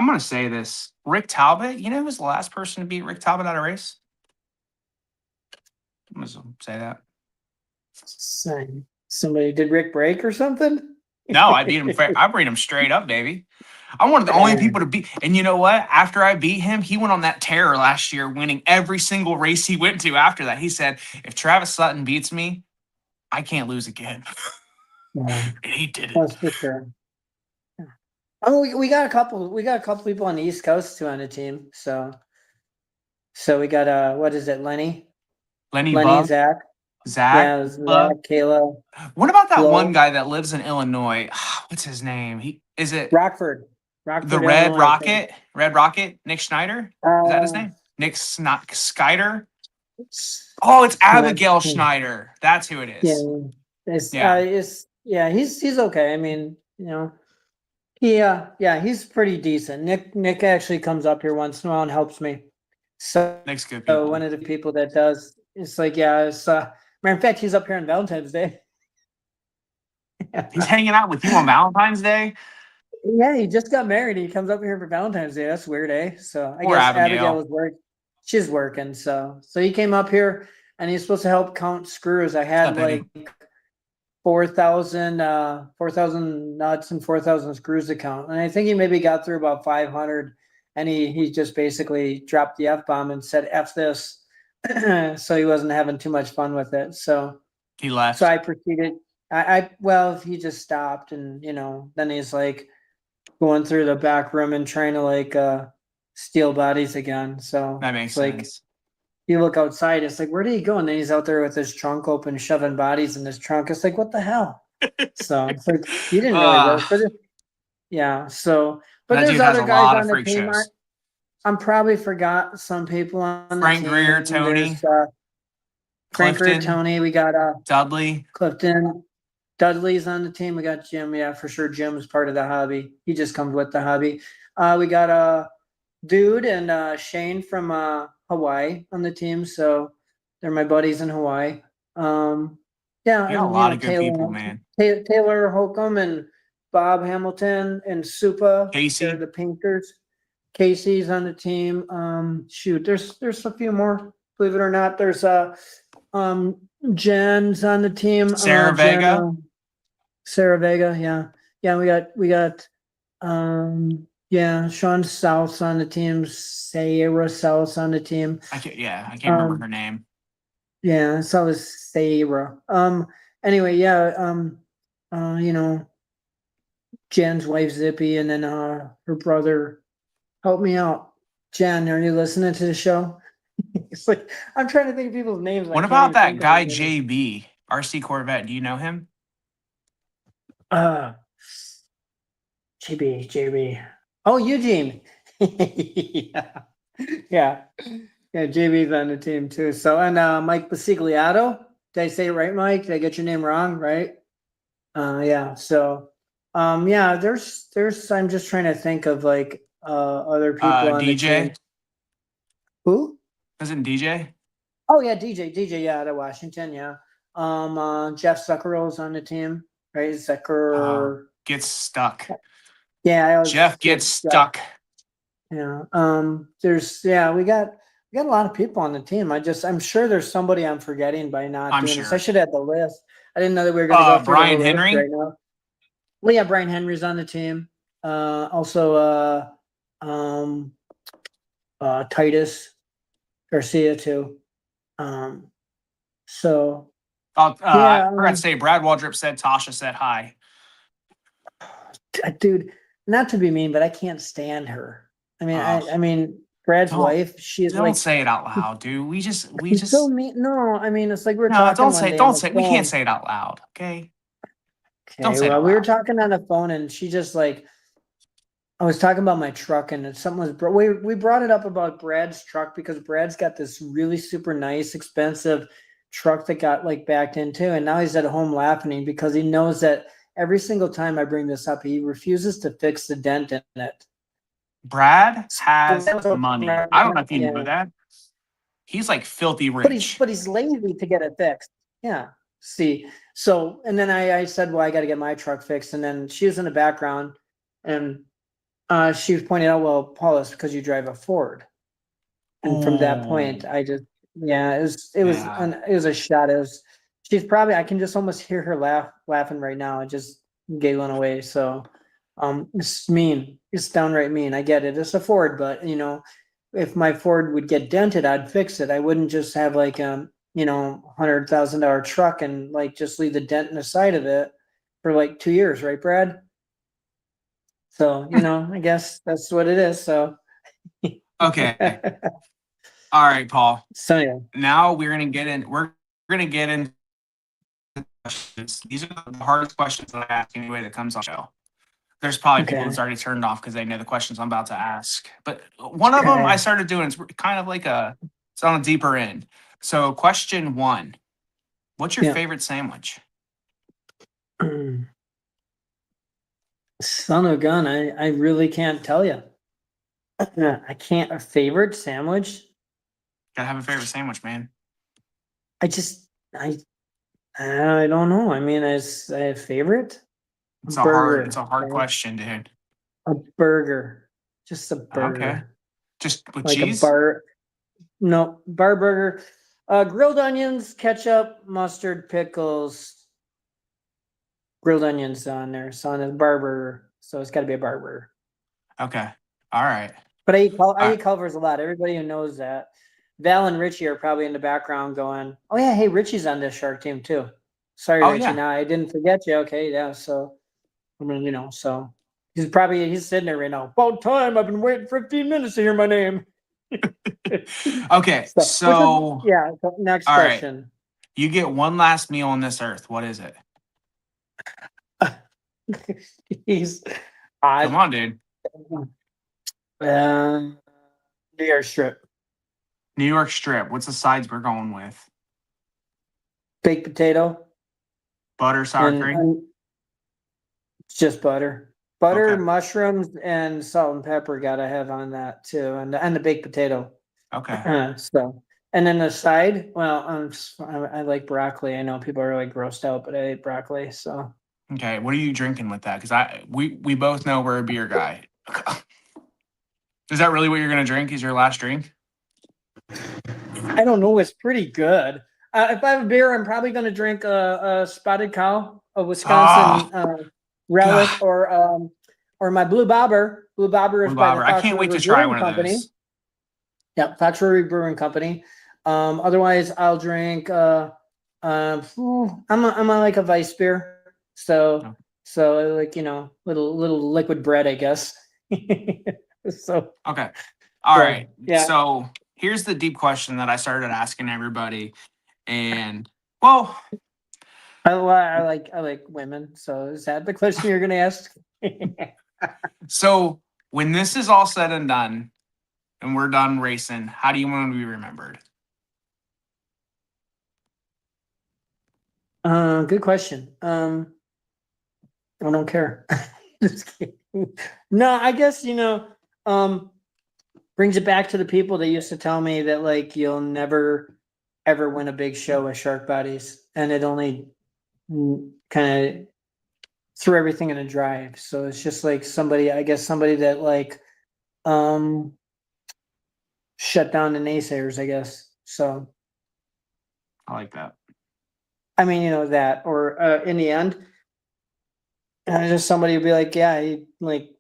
gonna say this. Rick Talbot, who was the last person to beat Rick Talbot at a race? I'm gonna say that. Somebody did Rick break or something? No, I beat him. I beat him straight up, baby. I'm one of the only people to beat. And you know what? After I beat him, he went on that tear last year, winning every single race he went to after that. He said, if Travis Sutton beats me, I can't lose again. Yeah, And he did that's it. for sure. Yeah. Oh, we got a couple. We got a couple people on the East Coast too on the team. So we got what is it, Lenny? Lenny Lenny, Bug, Zach. Zach, Yeah, Zach, Bug. Kayla, What about that one Flo, guy that lives in Illinois? What's his name? Is it Rockford, the Red Illinois, I think. Rocket? Red Rocket? Nick Schneider? Is that his name? Nick Snyder? Oh, it's yeah, Abigail Schneider. That's who it yeah, is. Yeah. he's okay. I mean, he's pretty decent. Nick actually comes up here once in a while and helps me. Nick's good So people. one of the people that does, it's like, matter of fact, he's up here on Valentine's Day. He's hanging out with you on Valentine's Day? Yeah, he just got married. He comes up here for Valentine's Day. That's weird, eh? So I Poor guess Abigail. Abigail was working. She's working, so he came up here and he's supposed to help count screws. I had What's up, like 4,000 nuts and 4,000 screws to count. And I think he maybe got through about 500 and he just basically dropped the F-bomb and said F this. So he wasn't having too much fun with it. So He left. so I proceeded. Well, he just stopped and then he's like going through the back room and trying to like steal bodies again. So That makes it's like sense. you look outside, it's like, where did he go? And then he's out there with his trunk open, shoving bodies in his trunk. It's like, what the hell? So it's like you didn't really work for this. Yeah. So but That there's dude has other a guys lot on of the freak team. shows. I'm probably forgot some people on the Frank team. Greer, Tony, There's, Frank Greer, Clifton, Tony. We got Dudley. Clifton. Dudley's on the team. We got Jim. Yeah, for sure. Jim's part of the hobby. He just comes with the hobby. We got Dude and Shane from Hawaii on the team. So they're my buddies in Hawaii. Yeah, You got a and lot of good people, man. Taylor Holcomb and Bob Hamilton and Supa. Casey. They're the painters. Casey's on the team. Shoot, there's a few more. Believe it or not, there's Jen's on the team. Sarah Vega. Sarah Vega, yeah. We got Sean South's on the team, Sarah South's on the team. I can't remember her name. Yeah, so is Sarah. Anyway, Jen's wife Zippy, and then her brother. Help me out. Jen, are you listening to the show? It's like I'm trying to think of people's names. What about that guy JB, RC Corvette? Do you know him? JB. Oh, Eugene. Yeah. JB's on the team too. So and Mike Basigliato. Did I say it right, Mike? Did I get your name wrong? Right? Yeah. So there's I'm just trying to think of like other people on the DJ. team. Who? Isn't DJ? Oh yeah, DJ, out of Washington, yeah. Jeff Zuckerall's on the team, right? Zucker Gets stuck. Yeah, Jeff gets stuck. Yeah. We got a lot of people on the team. I'm sure there's somebody I'm forgetting by not I'm doing sure. this. I should have the list. I didn't know that we were gonna go through Brian the list Henry? right now. Well, yeah, Brian Henry's on the team. Also Titus Garcia too. I forgot to say Brad Waldrop said Tasha said hi. Dude, not to be mean, but I can't stand her. I mean, I mean Brad's Don't- wife. She's Don't like say it out loud, dude. We just so mean. No, I mean it's like we're no. talking. Don't one say. day Don't on the say. We phone. can't say it out loud. Okay. Okay, Don't say it well, out we were loud. talking on the phone, and she just like, I was talking about my truck, and something was we brought it up about Brad's truck because Brad's got this really super nice, expensive truck that got like backed into, and now he's at home laughing because he knows that every single time I bring this up, he refuses to fix the dent in it. Brad has money. Brad- I don't know if you yeah. knew that. He's like filthy rich. But he's lazy to get it fixed. Yeah. See, so and then I said, well, I got to get my truck fixed, and then she was in the background, and she was pointing out, well, Paul, it's because you drive a Ford. And from that point, I just it was a shot. She's probably I can just almost hear her laughing right now and just giggling away. So It's mean. It's downright mean. I get it. It's a Ford, but if my Ford would get dented, I'd fix it. I wouldn't just have like $100,000 truck and like just leave the dent in the side of it for like 2 years, right, Brad? So, I guess that's what it is. So, Okay. All right, Paul. so yeah. Now we're gonna get into questions. These are the hardest questions that I ask anyway that comes on the show. There's probably people Okay. that's already turned off because they know the questions I'm about to ask. But one of them I started doing is kind of like it's on a deeper end. So question 1, what's your Yeah. favorite sandwich? Son of a gun, I really can't tell you. I can't. A favorite sandwich? Gotta have a favorite sandwich, man. I just I don't know. I mean, as a favorite, It's burger. a hard Okay? question, dude. A burger, just a burger, Okay. Just with like cheese? a bar. No, bar burger. Grilled onions, ketchup, mustard, pickles, grilled onions on there. So on a bar burger, so it's got to be a bar burger. Okay. All right. But I right. eat Culver's a lot. Everybody who knows that. Val and Richie are probably in the background going, "Oh yeah, hey, Richie's on this Shark team too." Sorry, Oh, Richie. yeah. Now I didn't forget you. Okay, yeah. So I mean, so he's sitting there right now. About time. I've been waiting 15 minutes to hear my name. Okay. So, yeah. Next all right. question. You get one last meal on this earth. What is it? He's Come on, dude. New York strip, New York strip. What's the sides we're going with? baked potato, Butter, sour and cream? it's just butter, butter, Okay. mushrooms, and salt and pepper. Gotta have on that too, and the baked potato. Okay. So, and then the side. Well, I like broccoli. I know people are like grossed out, but I ate broccoli. So Okay. What are you drinking with that? Because we both know we're a beer guy. Is that really what you're gonna drink? Is your last drink? I don't know. It's pretty good. If I have a beer, I'm probably going to drink a Spotted Cow, a Wisconsin relic, God. or my Blue Bobber. Blue Bobber is Blue by the Bobber. I Fox can't wait River to try Brewing one of Company. those. Yeah, Fox River Brewing Company. Otherwise, I'll drink. I'm like a Weiss beer, so like little liquid bread, I guess. So Okay. All right. yeah. So here's the deep question that I started asking everybody. And well, I like women. So is that the question you're going to ask? so when this is all said and done and we're done racing, how do you want to be remembered? Good question. I don't care. Just kidding. No, I guess brings it back to the people that used to tell me that like you'll never ever win a big show with shark bodies, and it only kind of threw everything in a drive. So it's just like somebody that like shut down the naysayers, I guess. So I like that. I mean, that, or in the end, just somebody would be like, yeah, he like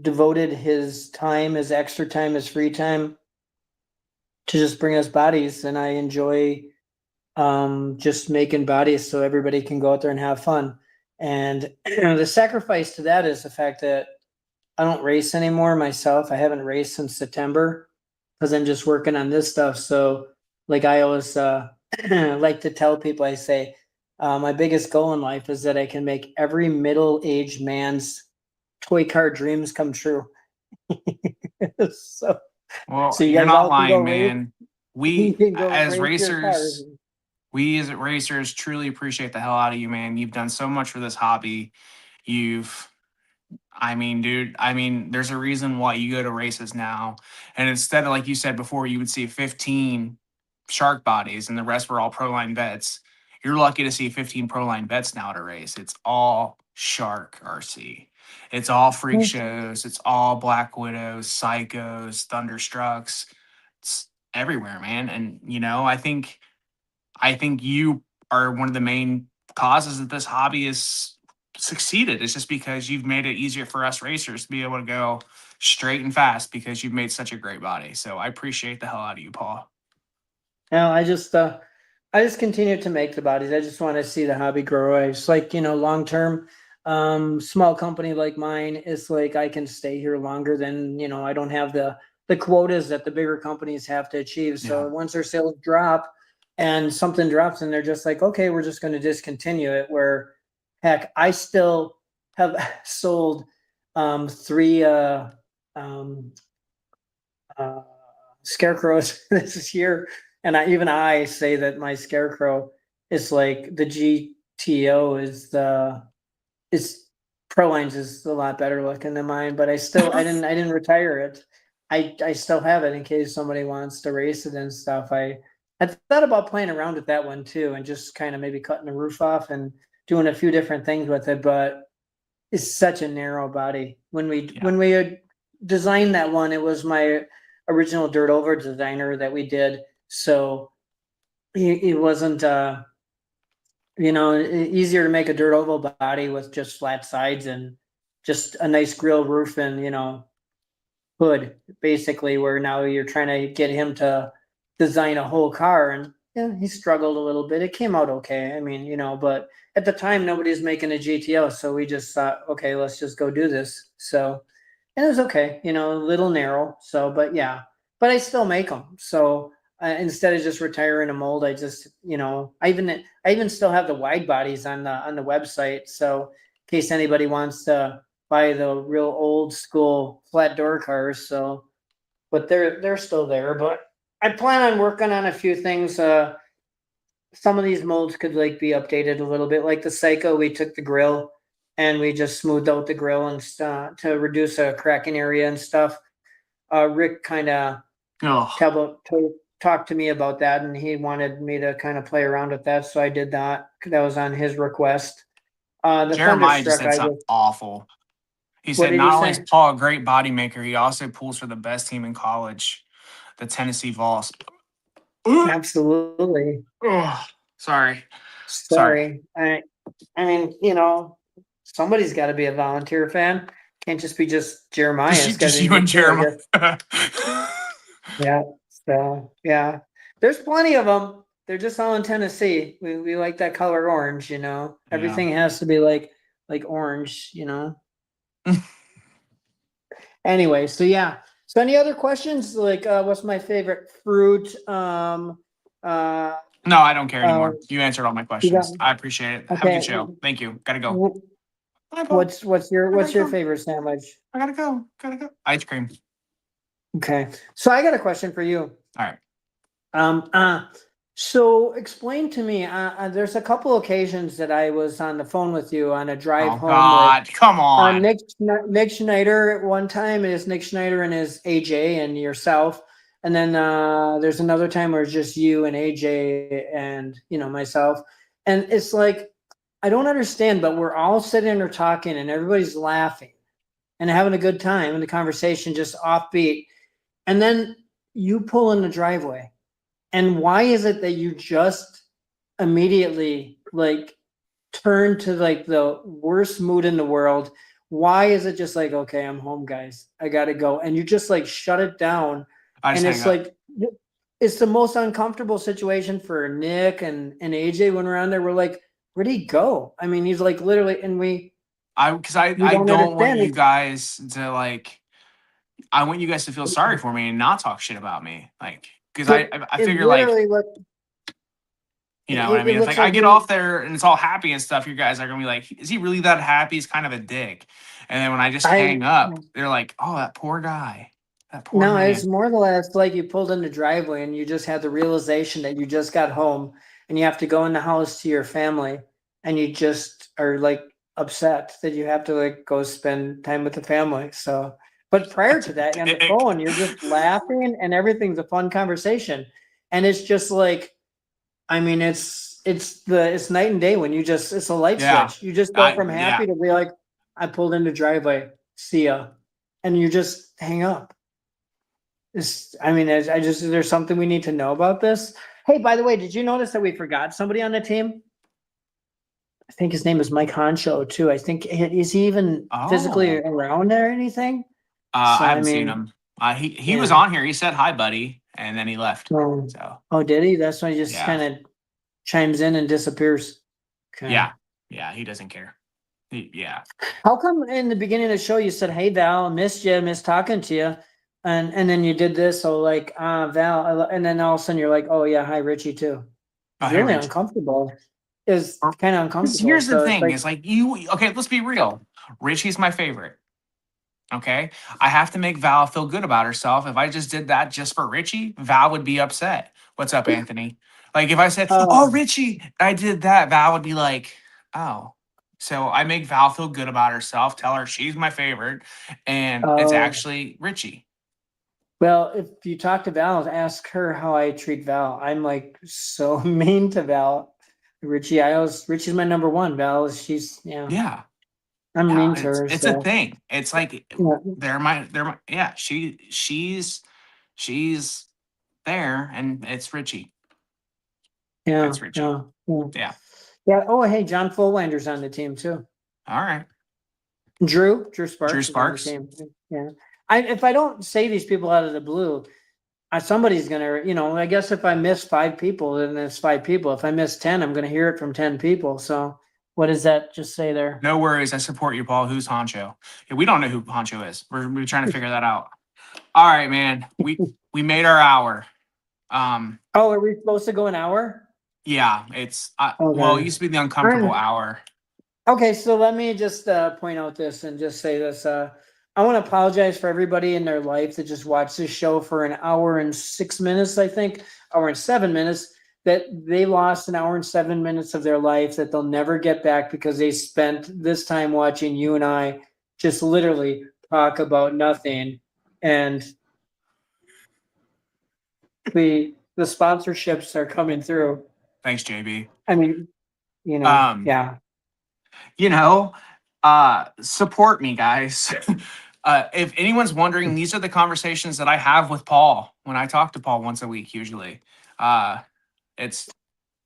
devoted his time, his extra time, his free time to just bring us bodies, and I enjoy just making bodies so everybody can go out there and have fun. And the sacrifice to that is the fact that I don't race anymore myself. I haven't raced since September because I'm just working on this stuff. So like I always like to tell people, I say, my biggest goal in life is that I can make every middle-aged man's toy car dreams come true. so Well, you you're guys not all can go lying, race. man. You We can go as race your cars. racers, we as racers truly appreciate the hell out of you, man. You've done so much for this hobby. You've dude, there's a reason why you go to races now. And instead of, like you said before, you would see 15 shark bodies and the rest were all pro line vets. You're lucky to see 15 pro line vets now at a race. It's all shark RC. It's all freak shows. It's all Black Widows, Psychos, Thunderstrucks. It's everywhere, man. And I think you are one of the main causes that this hobby is succeeded. It's just because you've made it easier for us racers to be able to go straight and fast because you've made such a great body. So I appreciate the hell out of you, Paul. No, I just continue to make the bodies. I just want to see the hobby grow. I just like, long term, small company like mine is like I can stay here longer than, I don't have the quotas that the bigger companies have to achieve. So Yeah. once their sales drop and something drops and they're just like, okay, we're just going to discontinue it. Where heck, I still have sold three um scarecrows this year, and I say that my scarecrow is like the GTO is Prolines is a lot better looking than mine, but I didn't retire it. I still have it in case somebody wants to race it and stuff. I thought about playing around with that one too, and just kind of maybe cutting the roof off and doing a few different things with it, but it's such a narrow body. When we had designed that one, it was my original dirt over designer that we did. So it wasn't easier to make a dirt oval body with just flat sides and just a nice grill roof and hood, basically, where now you're trying to get him to design a whole car. And yeah, he struggled a little bit. It came out okay. I mean, but at the time nobody's making a GTO, so we just thought, okay, let's just go do this. So and it was okay, a little narrow. So, but yeah, but I still make them. So instead of just retiring a mold, I just, I even still have the wide bodies on the website. So in case anybody wants to buy the real old school flat door cars. So, but they're still there. But I plan on working on a few things. Some of these molds could like be updated a little bit. Like the Psycho, we took the grill and we just smoothed out the grill and to reduce a cracking area and stuff. Rick kind of talked to me about that, and he wanted me to kind of play around with that, so I did that. That was on his request. The Jeremiah just Thunderstruck, said something awful. He What said did not he only is say? Paul a great body maker, he also pulls for the best team in college, the Tennessee Vols. Absolutely. Oh, sorry. Sorry. I mean, somebody's got to be a volunteer fan. Can't just be just Jeremiah. It's gotta Just be you me and too, I Jeremiah. guess. Yeah. So yeah, there's plenty of them. They're just all in Tennessee. We like that color orange. Everything has to be like orange. Anyway, so yeah. So any other questions? Like, what's my favorite fruit? No, I don't care anymore. Uh, You answered all my you questions. got I appreciate it. Have a okay. good show. Thank you. Gotta go. Bye, Paul. What's your I gotta go. favorite sandwich? I gotta go. Gotta go. Ice cream. Okay, so I got a question for you. All right. So explain to me. There's a couple occasions that I was on the phone with you on a drive Oh home God, come on. Nick Schneider at one time. It is Nick Schneider and his AJ and yourself, and then there's another time where it's just you and AJ and myself, and it's like I don't understand, but we're all sitting there talking and everybody's laughing and having a good time and the conversation just offbeat, and then you pull in the driveway. And why is it that you just immediately like turn to like the worst mood in the world? Why is it just like, okay, I'm home, guys, I gotta go, and you just like shut it down? I just And hang it's up. like it's the most uncomfortable situation for Nick and AJ when we're on there. We're like, where'd he go? I mean, he's like literally, and we Because I don't don't want understand you it. guys to like. I want you guys to feel sorry for me and not talk shit about me. Like, because I But I it figure like, literally look. you know what I It mean? It's looks like I like get you. off there and it's all happy and stuff. You guys are gonna be like, is he really that happy? He's kind of a dick. And then when I just I hang up, they're like, oh, that poor guy, that poor No, it's man. more or less like you pulled in the driveway and you just had the realization that you just got home and you have to go in the house to your family and you just are like upset that you have to like go spend time with the family. So, but prior That's to a that, on the dick. phone, you're just laughing and everything's a fun conversation. And it's just like, I mean, it's night and day when you just, it's a light Yeah, switch. You just go from yeah. happy to be like, I pulled in the driveway, see ya. And you just hang up. I mean, I just, is there something we need to know about this? Hey, by the way, did you notice that we forgot somebody on the team? I think his name is Mike Honcho too. I think is he even physically Oh. around there or anything? So I I haven't seen mean, him. He was yeah. on here. He said hi, buddy, and then he left. Oh, So oh, did he? That's why he just yeah, kind of chimes in and disappears. Okay. yeah, he doesn't care. Yeah. How come in the beginning of the show you said, "Hey Val, missed you, missed talking to you," and then you did this, so like, Val, and then all of a sudden you're like, "Oh yeah, hi Richie too." Oh, It's hey, really Rich. uncomfortable. It's kind of uncomfortable. Here's the So it's thing: like, is like you. Okay, let's be real. Richie's my favorite. Okay, I have to make Val feel good about herself. If I just did that just for Richie, Val would be upset. What's up, Anthony? Like if I said, "Oh, oh, Richie, I did that," Val would be like, "Oh." So I make Val feel good about herself. Tell her she's my favorite, and it's oh. actually Richie. Well, if you talk to Val, ask her how I treat Val. I'm like so mean to Val. Richie's my number one. Val is yeah. Yeah, I'm yeah. mean to her. It's a So thing. It's like yeah, they're my yeah. She's there, and it's Richie. yeah, It's Richie. yeah, yeah. Yeah. Yeah. Oh, hey, John Fullwinder's on the team too. All right. Drew Drew Sparks is on the Sparks. team. Yeah. If I don't say these people out of the blue, somebody's gonna, I guess if I miss 5 people, then it's 5 people. If I miss 10, I'm gonna hear it from 10 people. So what does that just say there? No worries. I support you, Paul. Who's Honcho? Yeah, we don't know who Honcho is. We're trying to figure that out. All right, man. We made our hour. Oh, are we supposed to go an hour? Yeah, it's well, it Okay. used to be the uncomfortable hour. Okay, so let me just point out this and just say this. I want to apologize for everybody in their life that just watched this show for an hour and 6 minutes, I think, hour and 7 minutes, that they lost an hour and 7 minutes of their life that they'll never get back because they spent this time watching you and I just literally talk about nothing. And the sponsorships are coming through. Thanks, JB. I mean, Um, yeah. Support me, guys. If anyone's wondering, these are the conversations that I have with Paul when I talk to Paul once a week, usually. It's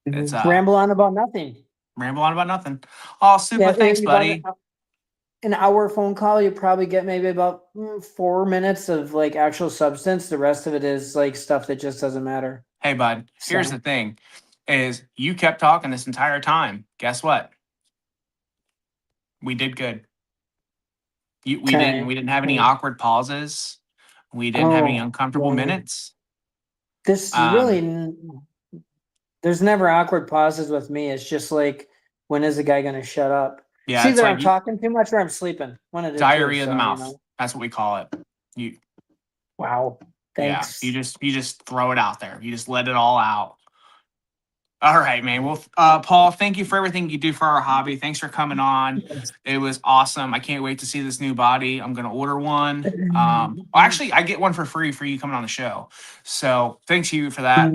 Ramble on about nothing. ramble on about nothing. Oh, super. Yeah, Thanks, about buddy. an hour phone call, you probably get maybe about 4 minutes of like actual substance. The rest of it is like stuff that just doesn't matter. Hey, bud. Here's So, the thing: is you kept talking this entire time. Guess what? We did good. We didn't. okay. We didn't have any awkward pauses. We didn't have any Oh, uncomfortable yeah. minutes. This is Um, really, there's never awkward pauses with me. It's just like, when is the guy going to shut up? yeah, It's it's either like I'm talking too much or I'm sleeping. One of the two. diarrhea of the So, mouth. That's what we call it. You, wow. yeah. Thanks. You just throw it out there. You just let it all out. All right, man. Well, Paul, thank you for everything you do for our hobby. Thanks for coming on. It was awesome. I can't wait to see this new body. I'm gonna order one. Well, actually, I get one for free for you coming on the show. So thanks you for that.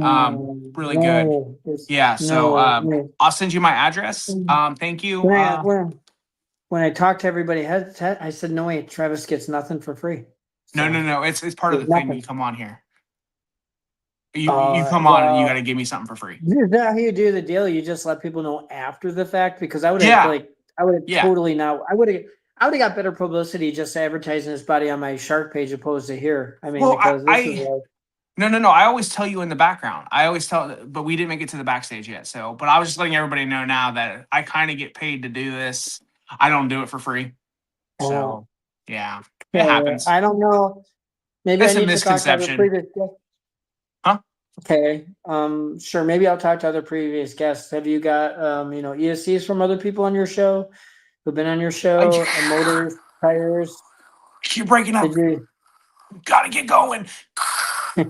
Really good. Yeah. So I'll send you my address. Thank you. When I talked to everybody, I said, "No way, Travis gets nothing for free." No. It's part of the thing. You come on here. You come on and you got to give me something for free. Is that how you do the deal? You just let people know after the fact? Because I would have Yeah. totally not. I would have got better publicity just advertising this body on my Shark page opposed to here. I mean, Well, because this is like, No. I always tell you in the background. I always tell, but we didn't make it to the backstage yet. So, but I was just letting everybody know now that I kind of get paid to do this. I don't do it for free. So, yeah, it happens. I don't know. Maybe It's I a need to talk to other misconception. previous guests. Huh? Okay. Sure. Maybe I'll talk to other previous guests. Have you got ESCs from other people on your show who've been on your show? Motors, tires. You're breaking up. Did you? Gotta get going. All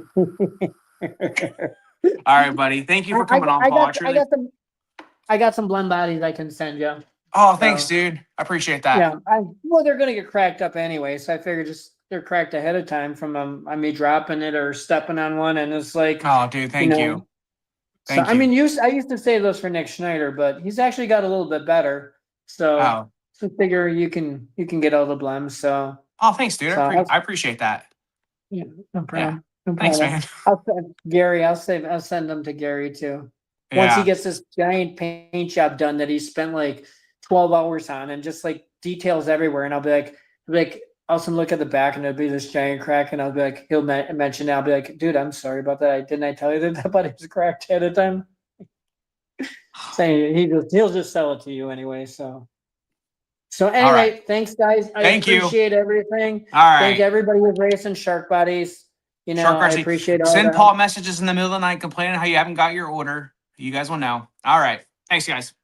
right, buddy. Thank you for coming on, Paul. I got some blend bodies I can send you. Oh, thanks, dude. I appreciate that. Yeah. Well, they're gonna get cracked up anyway, so I figured they're cracked ahead of time from me dropping it or stepping on one, and it's like, Oh, dude, thank you. Thank you. I mean, I used to say those for Nick Schneider, but he's actually got a little bit better. So, so figure you can get all the blems. So. Oh, thanks, dude. So I appreciate that. Yeah, no problem. Yeah. Thanks, man. I'll send Gary. I'll send them to Gary too. once he Yeah. gets this giant paint job done that he spent like 12 hours on and just like details everywhere. And I'll be like, I'll also look at the back and there'll be this giant crack. And I'll be like, he'll mention it. I'll be like, dude, I'm sorry about that. Didn't I tell you that body was cracked at a time? Saying he'll just sell it to you anyway. So anyway, right. thanks guys. I Thank you. appreciate everything. All right. Thank everybody who's racing shark bodies. You know, Shark I RC. appreciate all Send that. Paul messages in the middle of the night complaining how you haven't got your order. You guys will know. All right. Thanks, guys.